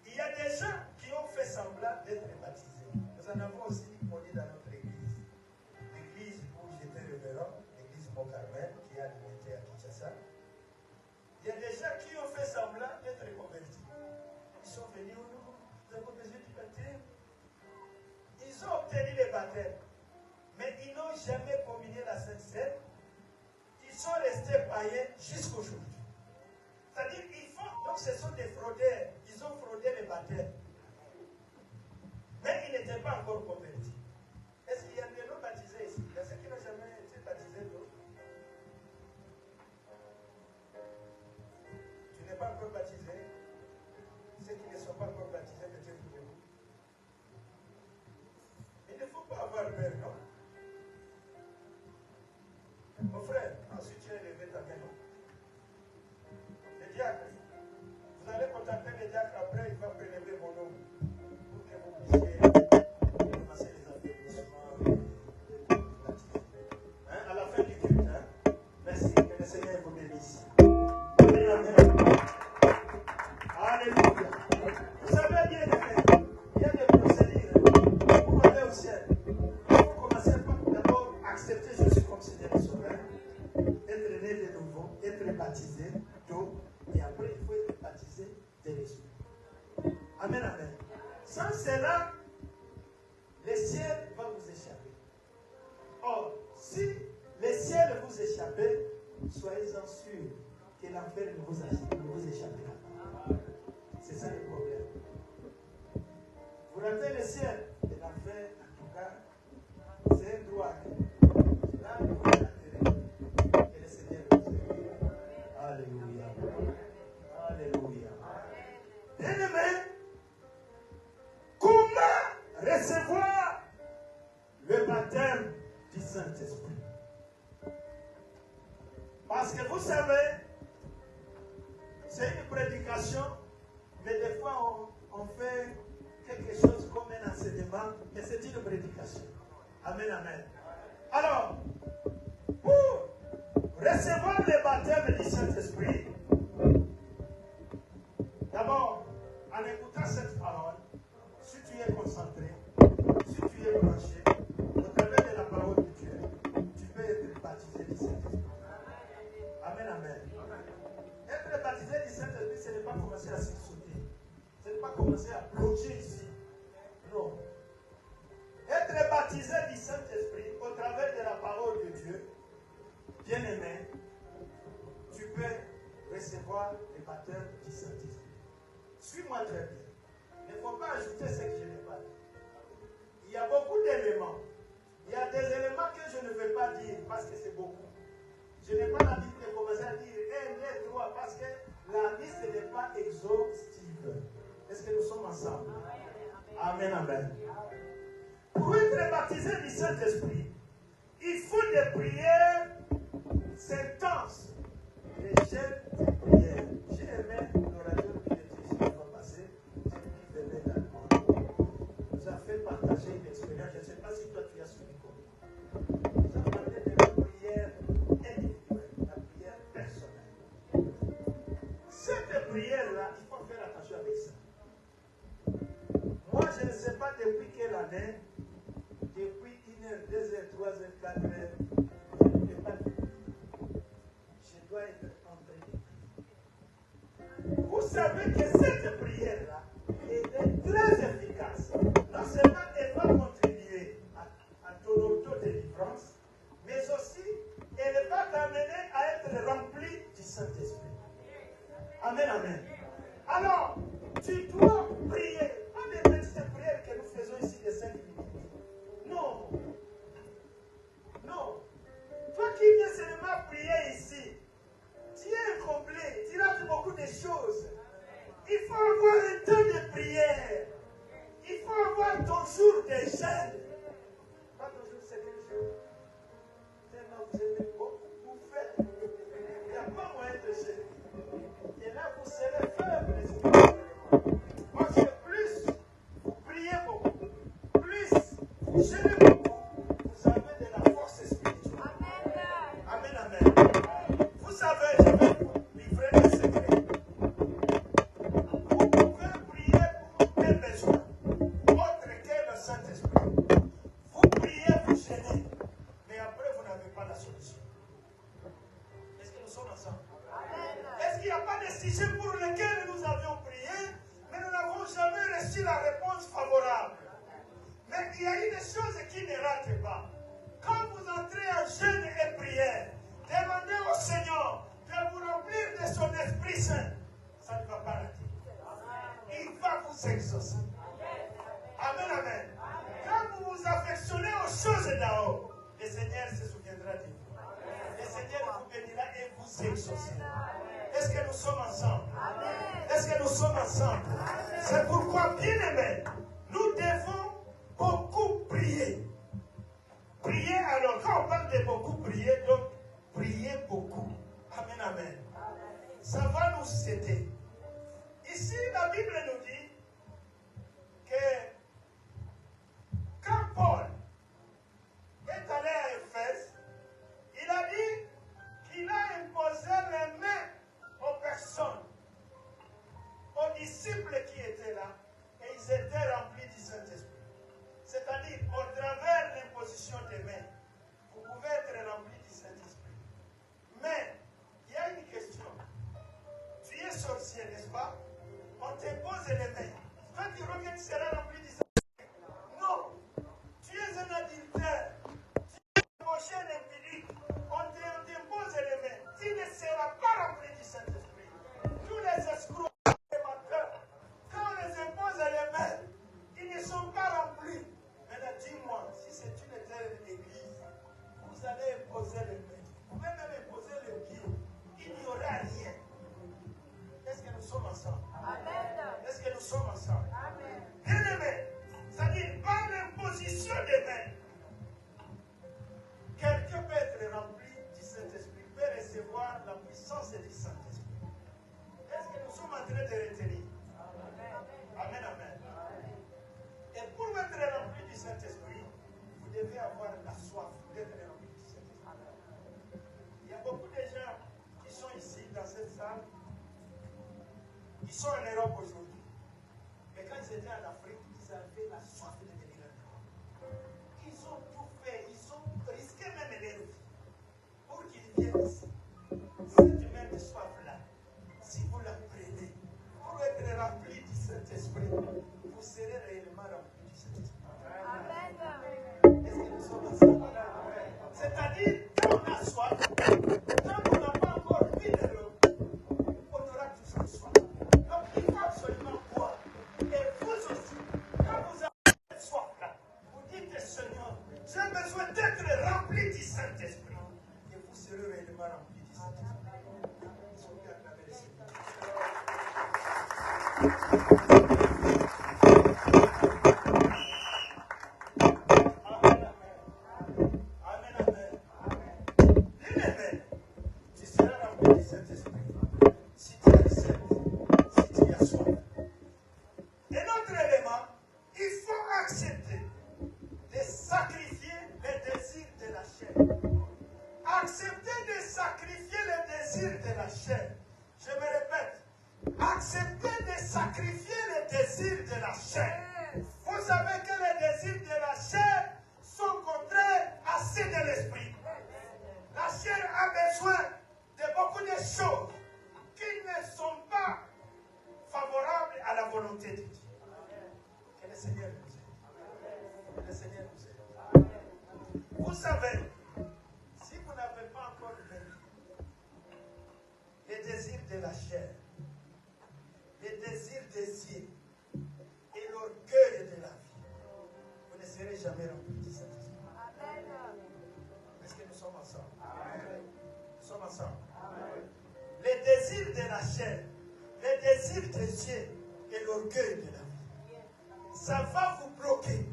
Il y a des gens qui ont fait semblant d'être baptisés. Nous en avons aussi connu dans notre église. L'église où j'étais révérend, l'église Mont-Carmel, qui est alimentée à Kinshasa. Il y a des gens qui ont fait semblant d'être convertis. Ils sont venus au nom, nous avons besoin du baptême. Ils ont obtenu le baptême, mais ils n'ont jamais communié la Sainte Seine. Ils sont restés païens jusqu'aujourd'hui. C'est-à-dire qu'ils font, donc ce sont des fraudeurs. Ils ont fraudé le baptême. Mais ils n'étaient pas encore convertis. Est-ce qu'il y a des non baptisés ici? Il y a ceux qui n'ont jamais été baptisés d'eau. Tu n'es pas encore baptisé. Ceux qui ne sont pas encore baptisés, peut-être de vous. Il ne faut pas avoir peur, non? Mon frère, ensuite tu as levé ta main, non? Le diacre, vous allez contacter le diacre après, il va prélever mon nom pour que vous puissiez commencer les affaiblissements de baptisés. Hein? À la fin du culte, hein? Merci, que le Seigneur vous bénisse. Amen, amen. Alléluia. Vous savez bien, il y a des procédures pour aller au ciel. Il faut commencer par d'abord accepter Jésus comme Seigneur et Sauveur, être né de nouveau, être baptisé d'eau, et après il faut être baptisé de l'Esprit. Amen, amen. Sans cela, le ciel va vous échapper. Or, si le ciel vous échappe, soyez-en sûrs que l'enfer ne vous échappera pas. C'est ça le problème. Vous ratez le ciel et l'enfer, en tout cas, c'est un droit. Là, vous raterez. Et le Seigneur vous aide. Alléluia. Alléluia. Bien-aimés, comment recevoir le baptême du Saint-Esprit? Parce que vous savez, c'est une prédication, mais des fois on fait quelque chose comme un enseignement, mais c'est une prédication. Amen, amen. Alors, pour recevoir le baptême du Saint-Esprit, d'abord, en écoutant cette parole, si tu es concentré, si tu es branché, au travers de la parole de Dieu, tu peux être baptisé du Saint-Esprit. Amen, amen. Être baptisé du Saint-Esprit, ce n'est pas commencer à sauter. Ce n'est pas commencer à bloquer ici. Non. Être baptisé du Saint-Esprit au travers de la parole de Dieu, bien-aimé, tu peux recevoir le baptême du Saint-Esprit. Suis-moi très bien. Il ne faut pas ajouter ce que je n'ai pas dit. Il y a beaucoup d'éléments. Il y a des éléments que je ne vais pas dire parce que c'est beaucoup. Je n'ai pas l'habitude de commencer à dire 1, 2, 3 parce que la liste n'est pas exhaustive. Est-ce que nous sommes ensemble? Amen, amen. Pour être baptisé du Saint-Esprit, il faut des prières intenses. Les jeunes prières. J'ai aimé l'orateur qui était ici la fois passée. J'ai dit venez dans nous a fait partager une expérience. Je ne sais pas si toi tu as suivi comme nous a parlé de la prière individuelle, la prière personnelle. Cette prière-là, il faut faire attention avec ça. Moi, je ne sais pas depuis quelle année, depuis 1 heure, 2 heures, 3 heures, 4 heures, je ne fais pas de prière. Je dois être en train de prier. Vous savez que cette prière-là est très efficace. Non seulement elle va contribuer à ton auto-délivrance, mais aussi elle va t'amener à être rempli du Saint-Esprit. Amen, amen. Alors, tu dois prier. Pas des petites prières que nous faisons ici de 5 minutes. Non. Non. Toi qui viens seulement prier ici, tu es incomplet. Tu rates beaucoup de choses. Il faut avoir un temps des jeunes. Pas toujours c'est que Dieu. Tellement vous aimez beaucoup, vous faites. Il n'y a pas moyen de gêner. Et là, vous serez faibles spirituellement. Parce que plus vous priez beaucoup, plus vous gênez beaucoup, vous avez de la force spirituelle. Amen, amen. Vous savez, je vais vous livrer un secret. Vous pouvez prier pour un besoin, autre que le Saint-Esprit. Vous priez, vous gênez, mais après vous n'avez pas la solution. Est-ce que nous sommes ensemble? Est-ce qu'il n'y a pas de sujet pour lesquels nous avions prié, mais nous n'avons jamais reçu la réponse favorable? Mais il y a une chose qui ne rate pas. Quand vous entrez en jeûne et prière, demandez au Seigneur de vous remplir de son Esprit Saint. Ça ne va pas rater. Il va vous exaucer. Amen, amen. Quand vous vous affectionnez aux choses d'en haut, le Seigneur se souviendra de vous. Le Seigneur vous bénira et vous exaucera. Est-ce que nous sommes ensemble? Est-ce que nous sommes ensemble? C'est pourquoi, bien aimés, nous devons beaucoup prier. Prier alors, quand on parle de beaucoup prier, donc prier beaucoup. Amen, amen. Ça va nous aider. Ici, la Bible nous dit que quand Paul est allé à Éphèse, il a dit qu'il a imposé les mains aux personnes, aux disciples qui étaient là, et ils étaient remplis du Saint-Esprit. C'est-à-dire, au travers l'imposition des mains, vous pouvez être rempli du Saint-Esprit. Mais, il y a une question. Tu es sorcier, n'est-ce pas? On t'impose les mains. Toi, tu crois que tu seras rempli du Saint-Esprit? Non. Tu es un adultère. Tu es un gaucher, un impédique. On t'impose les mains. Tu ne seras pas rempli du Saint-Esprit. Tous les escrocs, les menteurs, quand on les impose les mains, ils ne sont pas remplis. Maintenant, dis-moi, si c'est une éternelle église, vous allez imposer les mains. Vous pouvez même imposer les pieds. Il n'y aura rien. Est-ce que nous sommes ensemble? Amen. Est-ce que nous sommes ensemble? Amen. Bien aimé, c'est-à-dire par l'imposition des mains, quelqu'un peut être rempli du Saint-Esprit, peut recevoir la puissance du Saint-Esprit. Est-ce que nous sommes en train de retenir? Amen, amen. Et pour être rempli du Saint-Esprit, vous devez avoir la soif d'être rempli du Saint-Esprit. Il y a beaucoup de gens qui sont ici, dans cette salle, ils sont en Europe aujourd'hui. Mais quand ils étaient en Afrique, ils avaient la soif de venir en Europe. Ils ont tout fait, ils ont risqué même leur vie pour qu'ils viennent ici. Cette même soif-là, si vous la prenez, pour être rempli du Saint-Esprit, vous serez réellement rempli du Saint-Esprit. Amen. Est-ce que nous sommes ensemble? C'est-à-dire, quand on a soif, quand on n'a pas encore vu de l'eau, on aura toujours soif. Donc, il faut absolument boire. Et vous aussi, quand vous avez cette soif-là, vous dites, Seigneur, j'ai besoin d'être rempli du Saint-Esprit. Et vous serez réellement rempli du Saint-Esprit. Ils sont bien acclamés le Seigneur. Accepter de sacrifier les désirs de la chair. Vous savez que les désirs de la chair sont contraires à ceux de l'esprit. La chair a besoin de beaucoup de choses qui ne sont pas favorables à la volonté de Dieu. Que le Seigneur nous aide. Que le Seigneur nous aide. Vous savez, si vous n'avez pas encore vaincu les désirs de la chair, les désirs des yeux et l'orgueil de la vie, vous ne serez jamais remplis de Saint-Esprit. Est-ce que nous sommes ensemble? Amen. Nous sommes ensemble. Amen. Les désirs de la chair, les désirs des yeux et l'orgueil de la vie, ça va vous bloquer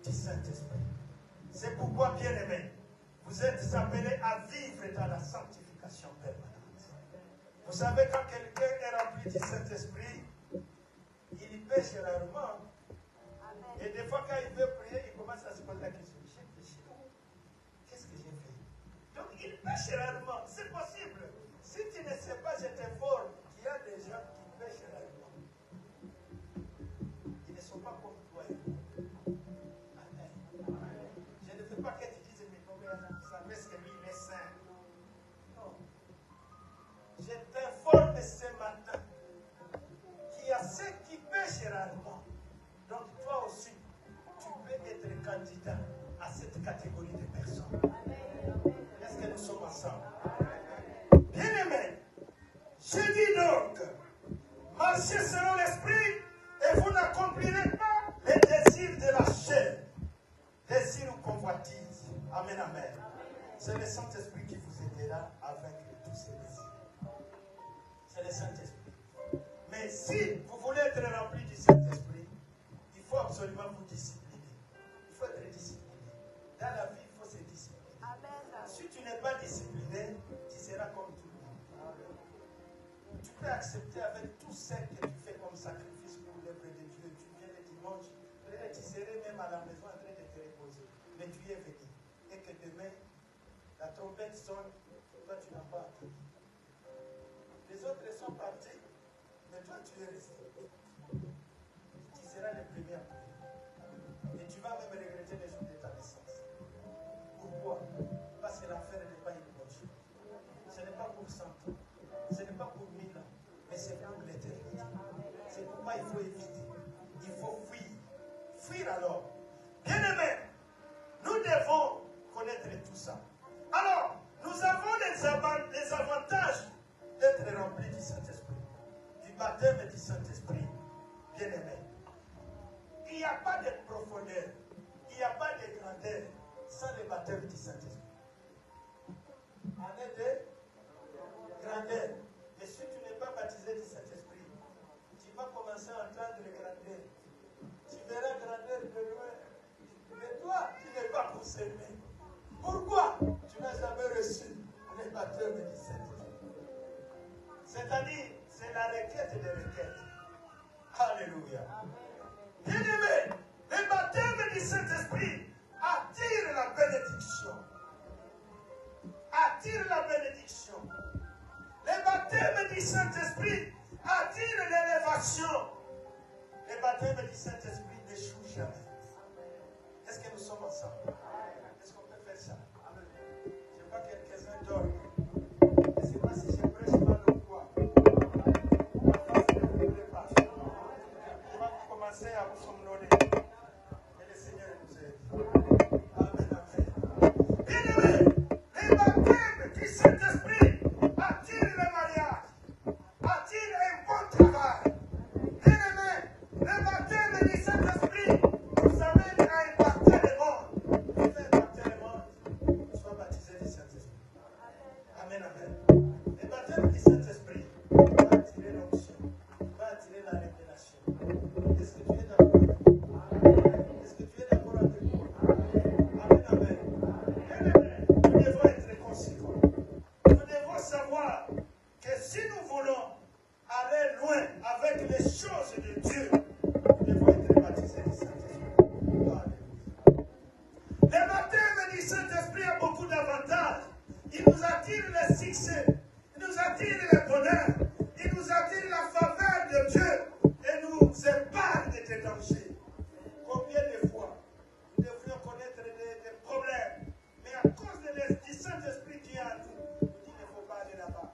du Saint-Esprit. C'est pourquoi, bien-aimés, vous êtes appelés à vivre dans la sanctification permanente. Vous savez, quand quelqu'un est rempli du Saint-Esprit, il y pêche rarement. Et des fois, quand il veut prier, il commence à se poser la question. J'ai péché. Qu'est-ce que j'ai fait? Donc, il pêche rarement. C'est possible. Si tu ne sais pas, je t'informe qu'il y a des gens qui pêchent rarement. Ils ne sont pas comme toi et moi. Amen. Je ne veux pas que tu dises, mais comment ça reste que lui, il est saint. Non. Je t'informe ce matin qu'il y a ceux qui pêchent rarement. Donc toi aussi, tu peux être candidat à cette catégorie de personnes. Est-ce que nous sommes ensemble? Bien-aimés, je dis donc, marchez selon l'esprit et vous n'accomplirez pas les désirs de la chair. Désirs ou convoitises. Amen, amen. C'est le Saint-Esprit qui vous aidera à vaincre tous ces désirs. C'est le Saint-Esprit. Mais si vous voulez être rempli du Saint-Esprit, il faut absolument vous discipliner. Il faut être discipliné. Dans la vie, il faut se discipliner. Amen. Si tu n'es pas discipliné, tu seras comme tout le monde. Tu peux accepter avec tout ce que tu fais comme sacrifice pour l'œuvre de Dieu. Tu viens le dimanche, tu serais même à la maison en train de te reposer. Mais tu y es venu. Et que demain, la trompette sonne, toi tu n'as pas attendu. Les autres sont partis, mais toi tu es resté. Tu seras le premier à prier. Et tu vas même regretter les jours de ta naissance. Pourquoi? Parce que l'affaire n'est pas une bonne chose. Ce n'est pas pour 100 ans. Ce n'est pas pour 1000 ans. Mais c'est pour l'éternité. C'est pourquoi il faut éviter. Il faut fuir. Fuir alors. Bien-aimés, nous devons connaître tout ça. Alors, nous avons les avantages d'être remplis du Saint-Esprit. Du baptême du Saint-Esprit. Bien-aimés. Il n'y a pas de profondeur, il n'y a pas de grandeur sans le baptême du Saint-Esprit. En est de grandeur. Et si tu n'es pas baptisé du Saint-Esprit, tu vas commencer à entendre le grandeur. Tu verras grandeur de loin. Mais toi, tu n'es pas concerné. Pourquoi? Tu n'as jamais reçu le baptême du Saint-Esprit. C'est-à-dire, c'est la requête des requêtes. Alléluia. Bien-aimé, le baptême du Saint-Esprit attire la bénédiction. Attire la bénédiction. Le baptême du Saint-Esprit attire l'élévation. Le baptême du Saint-Esprit n'échoue jamais. Est-ce que nous sommes ensemble? Est-ce qu'on peut faire ça? Amen. Je vois quelques-uns dorment. Je ne sais pas si je prêche mal ou quoi. On va commencer à vous somnoler. Et le Seigneur nous aide. Amen, amen. Bien-aimés, le baptême du Saint-Esprit attire le mariage, attire un bon travail. Bien-aimés, le baptême du Saint-Esprit, vous savez, a impacté le monde. Il fait impacter le monde. Sois baptisé du Saint-Esprit. Amen, amen. Le baptême du Saint-Esprit va attirer l'onction, va attirer la révélation. Est-ce que tu es d'accord? Est-ce que tu es d'accord avec moi? Amen, amen. Bien-aimés, nous devons être conséquents. Nous devons savoir que si nous voulons aller loin avec les choses de Dieu, nous devons être baptisés du Saint-Esprit. Alléluia. Le baptême du Saint-Esprit a beaucoup d'avantages. Il nous attire le succès, il nous attire le bonheur, il nous attire la faveur de Dieu et nous épargne des dangers. Combien de fois nous devrions connaître des problèmes, mais à cause du Saint-Esprit qui est en nous, il ne faut pas aller là-bas.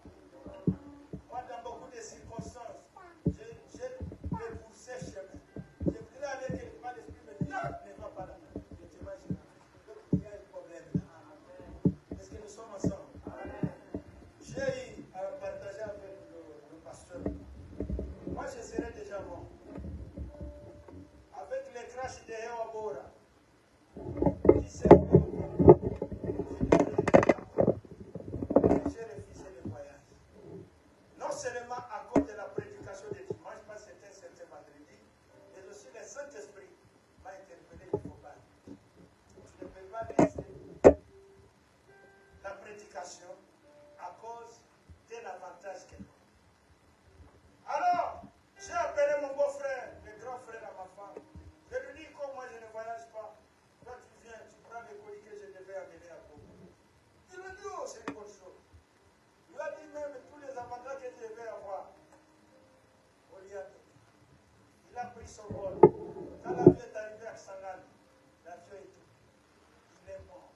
Moi, dans beaucoup de circonstances, j'ai déboursé chemin. Je voudrais aller quelque part, l'Esprit me dit non, ne va pas là-bas. Je te vois chemin. Donc il y a un problème là. Est-ce que nous sommes ensemble? J'ai eu à partager avec le pasteur. Moi, je serais déjà bon. prédication à cause d'un avantage quelconque. Alors, j'ai appelé mon beau-frère, le grand frère à ma femme. Je lui dis, comme moi je ne voyage pas, toi tu viens, tu prends les colis que je devais amener à Congo. Il me dit, oh, c'est une bonne chose. Il a dit même tous les avantages que je devais avoir. On lui a donné. Il a pris son vol. Quand l'avion est arrivé à Sangan, l'avion est tout. Il est mort.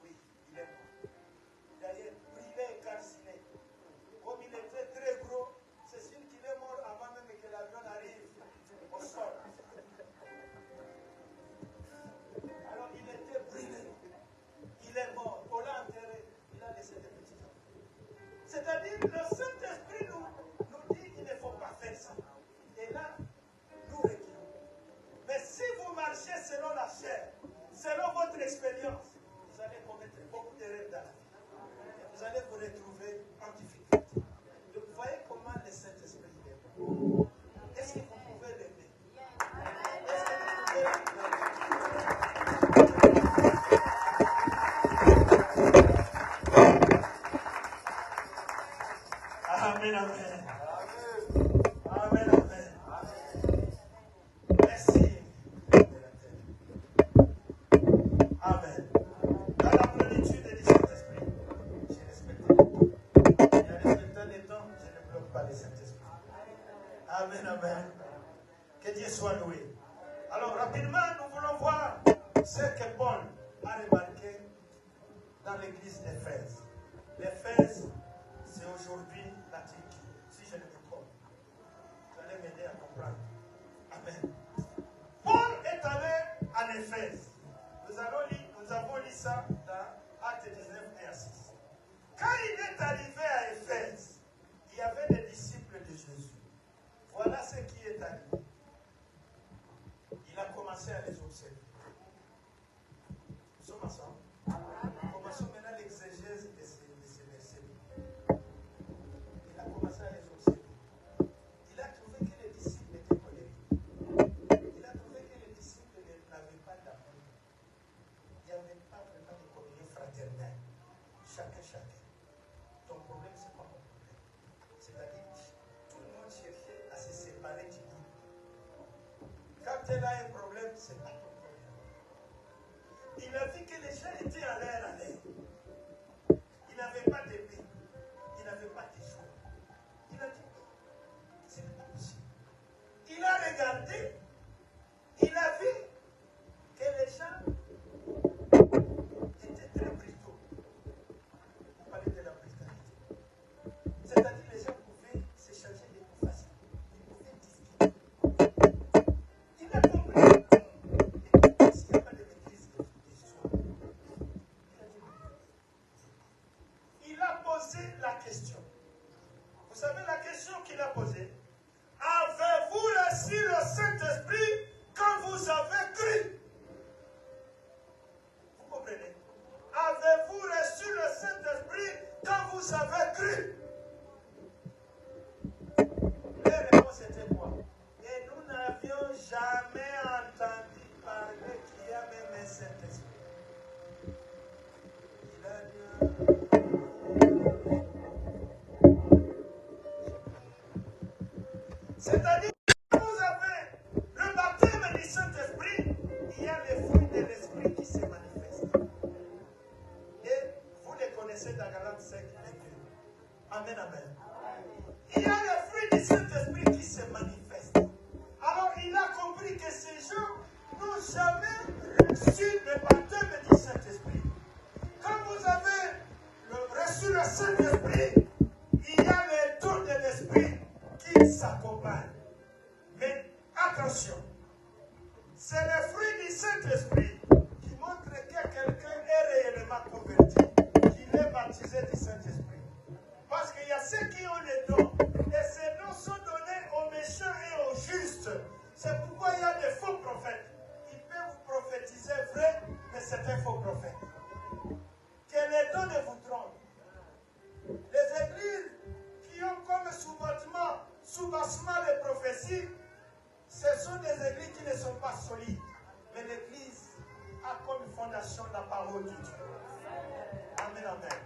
Oui, il est mort. D'ailleurs, brûlé et calciné. Comme il était très gros, c'est sûr qu'il est mort avant même que l'avion arrive au sol. Alors il était brûlé. Il est mort. On l'a enterré. Il a laissé des petits enfants. C'est-à-dire, le Saint-Esprit nous dit qu'il ne faut pas faire ça. Et là, nous reculons. Mais si vous marchez selon la chair, selon votre expérience, vous allez commettre beaucoup d'erreurs dans la vie. Et vous allez vous retrouver en difficulté. Donc, vous voyez comment le Saint-Esprit est bon. Est-ce que vous pouvez l'aimer? Est-ce que vous pouvez l'aimer? Amen, amen. Amen, amen. Merci. Amen. Dans la plénitude du Saint-Esprit, j'ai respecté les temps. Et en respectant les temps, je ne bloque pas le Saint-Esprit. Amen, amen. Que Dieu soit loué. Alors, rapidement, nous voulons voir ce que Paul a remarqué dans l'église d'Éphèse. L'Éphèse, c'est aujourd'hui la Turquie, si je ne me trompe. Vous allez m'aider à comprendre. Amen. Paul est allé en Éphèse. Nous avons lu ça dans Actes 19, 1 à 6. Quand il est arrivé à Éphèse, il y avait des disciples de Jésus. Voilà ce qui est arrivé. Il a commencé à les observer. Nous sommes ensemble. Commençons maintenant l'exégèse de ces versets. Il a commencé à les observer. Il a trouvé que les disciples étaient colériques. Il a trouvé que les disciples n'avaient pas d'amour. Il n'y avait pas vraiment de communion fraternelle. Chacun. Ton problème, c'est pas mon problème. C'est-à-dire que tout le monde cherchait à se séparer du groupe. Quand elle a un problème, c'est pas ton problème. Il a vu que les gens étaient en l'air. Il n'avait pas d'épée. Il n'avait pas de joie. Il a dit, ce n'est pas possible. Il a regardé. Il a vu que les gens étaient très brutaux. On parlait de la brutalité. C'est-à-dire que les gens pouvaient s'échanger des coups faciles. Ils pouvaient discuter. Il a compris. S'il n'y a pas de maîtrise des histoires, il a posé la question. Vous savez la question qu'il a posée? Avez-vous reçu le Saint-Esprit quand vous avez cru? Vous comprenez? Avez-vous reçu le Saint-Esprit quand vous avez cru? La réponse était quoi? Et nous n'avions jamais entendu parler qu'il y a même un Saint-Esprit. Il a dit, c'est-à-dire que quand vous avez le baptême du Saint-Esprit, il y a les fruits de l'Esprit qui se manifestent. Et vous les connaissez dans Galates 5, 21. Amen, amen. Il y a les fruits du Saint-Esprit qui se manifestent. Alors il a compris que ces gens n'ont jamais reçu le baptême du Saint-Esprit. Quand vous avez reçu le Saint-Esprit, il y a les dons de l'Esprit qui s'accompagnent. Mais attention, c'est le fruit du Saint-Esprit qui montre que quelqu'un est réellement converti, qu'il est baptisé du Saint-Esprit. Parce qu'il y a ceux qui ont les dons, et ces dons sont donnés aux méchants et aux justes. C'est pourquoi il y a des faux prophètes. Ils peuvent vous prophétiser vrai, mais c'est un faux prophète. Que les dons ne vous trompent. Les églises qui ont comme soubassement les prophéties, ce sont des églises qui ne sont pas solides. Mais l'église a comme fondation la parole de Dieu. amen.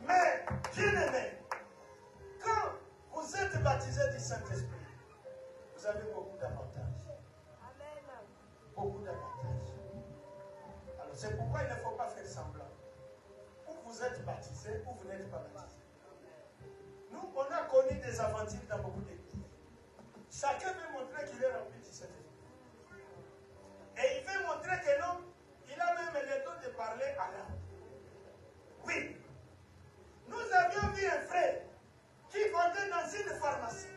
Mais, bien aimé, quand vous êtes baptisé du Saint-Esprit, vous avez beaucoup d'avantages. Beaucoup d'avantages. Alors, c'est pourquoi il ne faut pas faire semblant. Ou vous êtes baptisé, ou vous n'êtes pas baptisé. Nous, on a connu des aventures dans beaucoup d'églises. Chacun veut montrer qu'il est rempli du Saint-Esprit. Et il veut montrer que non, il a même le don de parler à l'âme. Oui. Nous avions vu un frère qui vendait dans une pharmacie.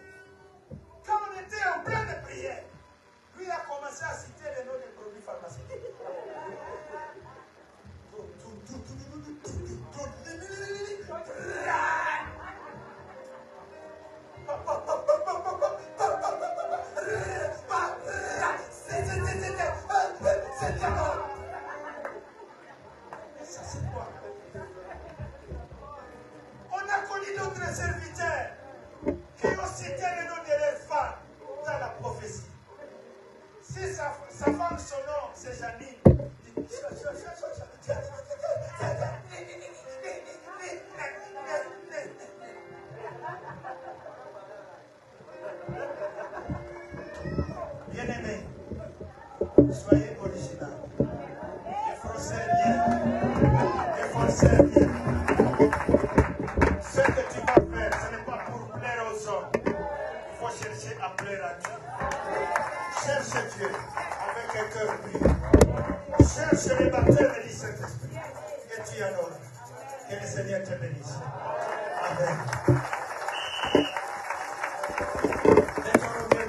Quand on était en pleine prière, lui a commencé à citer les noms des produits pharmaceutiques. Ça c'est quoi? On a connu d'autres serviteurs qui ont cité le nom de leur femme dans la prophétie. Si sa femme, son nom, c'est Janine, bien-aimé, soyez original. Efforcez bien. Efforcez bien. Ce que tu vas faire, ce n'est pas pour plaire aux hommes. Il faut chercher à plaire à Dieu. Cherche Dieu avec un cœur pur. Cherche le baptême du Saint-Esprit. Et tu en auras. Que le Seigneur te bénisse. Amen. Désormais,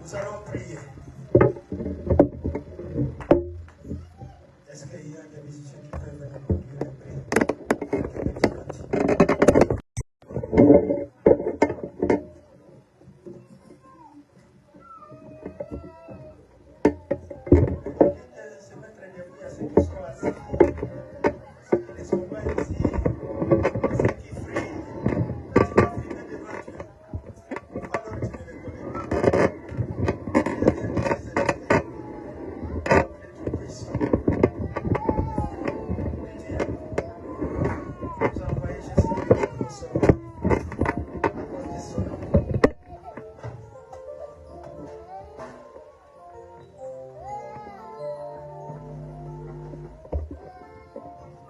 nous allons prier. Est-ce qu'il y a des musiciens qui peuvent venir conduire la prière? Se mettre debout à ceux qui sont assis. Ceux qui ne sont pas ici, ceux qui frient. Tu vas frimer devant Dieu. Alors tu ne les connais pas.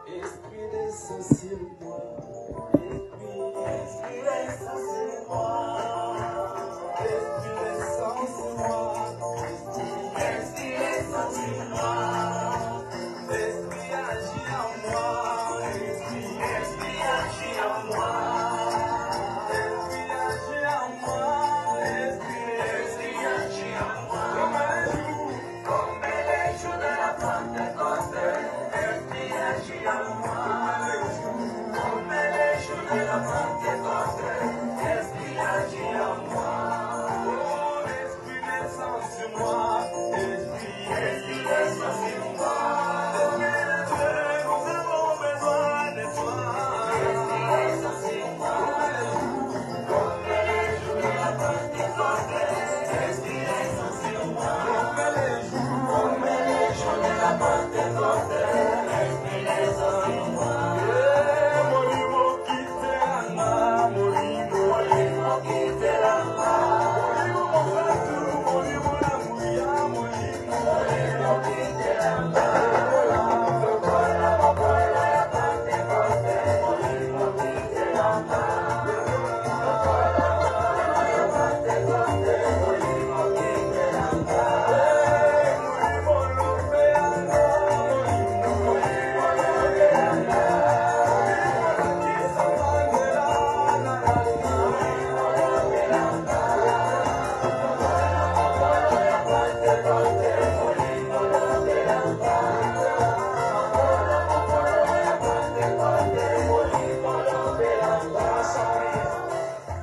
Esprit descend sur moi, Esprit descend sur moi, Esprit descend sur moi, Esprit descend sur moi, Esprit agit en moi, Esprit agit en moi, Esprit agit en moi, Esprit agit en moi, comme les jours de la Pentecôte. Esprit agit en moi, comme les jours de la Pentecôte. Esprit agit en moi, oh, Esprit descend sur moi, Esprit descend sur moi. Nous avons besoin de toi. Esprit descend sur moi, comme les jours de la Pentecôte. Esprit descend sur moi, comme les jours de la Pentecôte.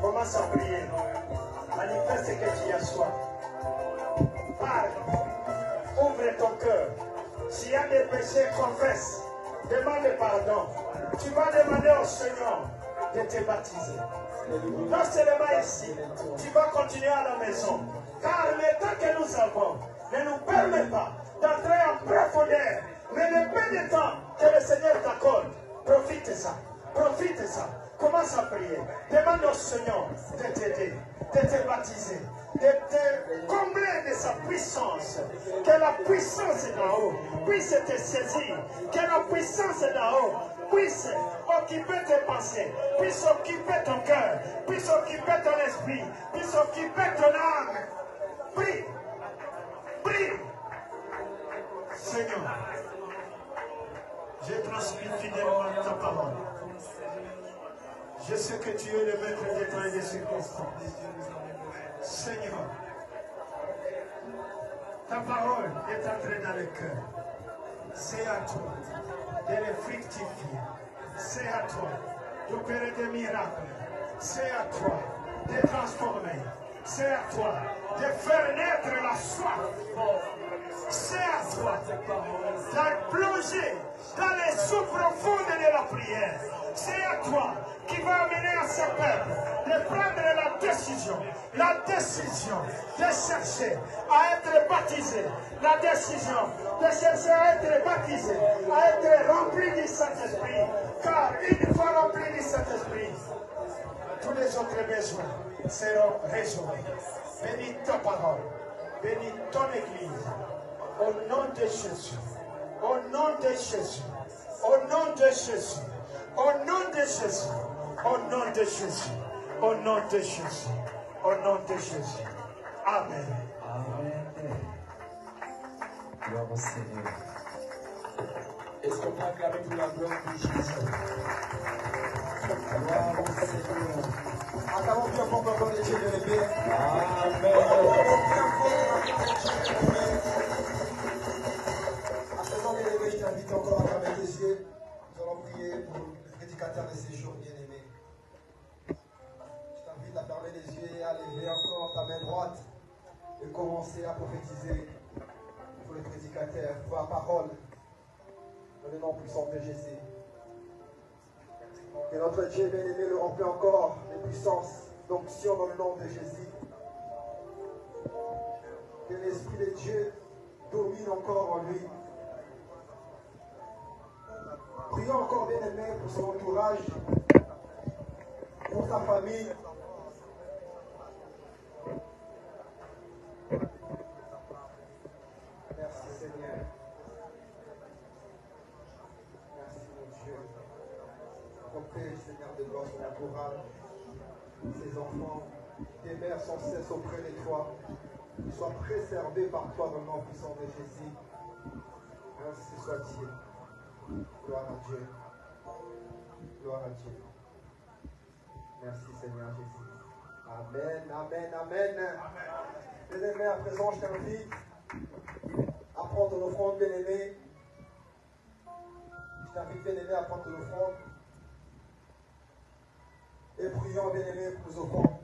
Commence à prier. Manifeste que tu as soif. Parle. Ouvre ton cœur. S'il y a des péchés, confesse. Demande pardon. Tu vas demander au Seigneur de te baptiser. Non seulement ici, tu vas continuer à la maison. Car le temps que nous avons ne nous permet pas d'entrer en profondeur Mais le peu de temps que le Seigneur t'accorde, profite de ça. Profite de ça. Commence à prier. Demande au Seigneur de t'aider, de te baptiser, de te combler de sa puissance. Que la puissance d'en haut puisse te saisir. Que la puissance d'en haut puisse occuper tes pensées, puisse occuper ton cœur, puisse occuper ton esprit, puisse occuper ton âme. Prie. Prie. Seigneur, je transmets fidèlement ta parole. Je sais que tu es le maître des temps et des circonstances. Seigneur, ta parole est entrée dans le cœur. C'est à toi de les fructifier. C'est à toi d'opérer des miracles. C'est à toi de transformer. C'est à toi de faire naître la soif. C'est à toi de plonger dans les eaux profondes de la prière. C'est à toi qui va amener à ce peuple de prendre la décision de chercher à être baptisé, la décision de chercher à être baptisé, à être rempli du Saint-Esprit. Car une fois rempli du Saint-Esprit, tous les autres besoins seront résolus. Bénis ta parole, bénis ton Église. Au nom de Jésus, au nom de Jésus, au nom de Jésus, au nom de Jésus, au nom de Jésus, au nom de Jésus, au nom de Jésus. Amen. Amen. Gloire au Seigneur. Est-ce qu'on peut acclamer pour la gloire de Jésus? Gloire au Seigneur. Acclamons bien fort encore les dieux de l'épée. Amen. À présent, bien aimé, je t'invite encore à fermer les yeux. Nous allons prier pour le prédicateur de ces jours, bien aimé. Je t'invite à fermer les yeux et à lever encore ta main droite et commencer à prophétiser pour le prédicateur, pour la parole, dans le nom puissant de Jésus. Que notre Dieu bien-aimé le remplit encore de puissance, d'onction dans le nom de Jésus. Que l'Esprit de Dieu domine encore en lui. Prions encore bien-aimé pour son entourage, pour sa famille. Merci Seigneur. Merci mon Dieu. Protège Seigneur de gloire son entourage, ses enfants, tes mères sans cesse auprès de toi. Qu'ils soient préservés par toi dans le nom puissant de Jésus. Ainsi soit-il. Gloire à Dieu. Gloire à Dieu. Merci Seigneur Jésus. Amen, amen, amen. Bien-aimé, à présent, je t'invite à prendre ton offrande, bien-aimé. Je t'invite, bien-aimé, à prendre ton offrande. Et prions, bien-aimé, pour nos offrandes.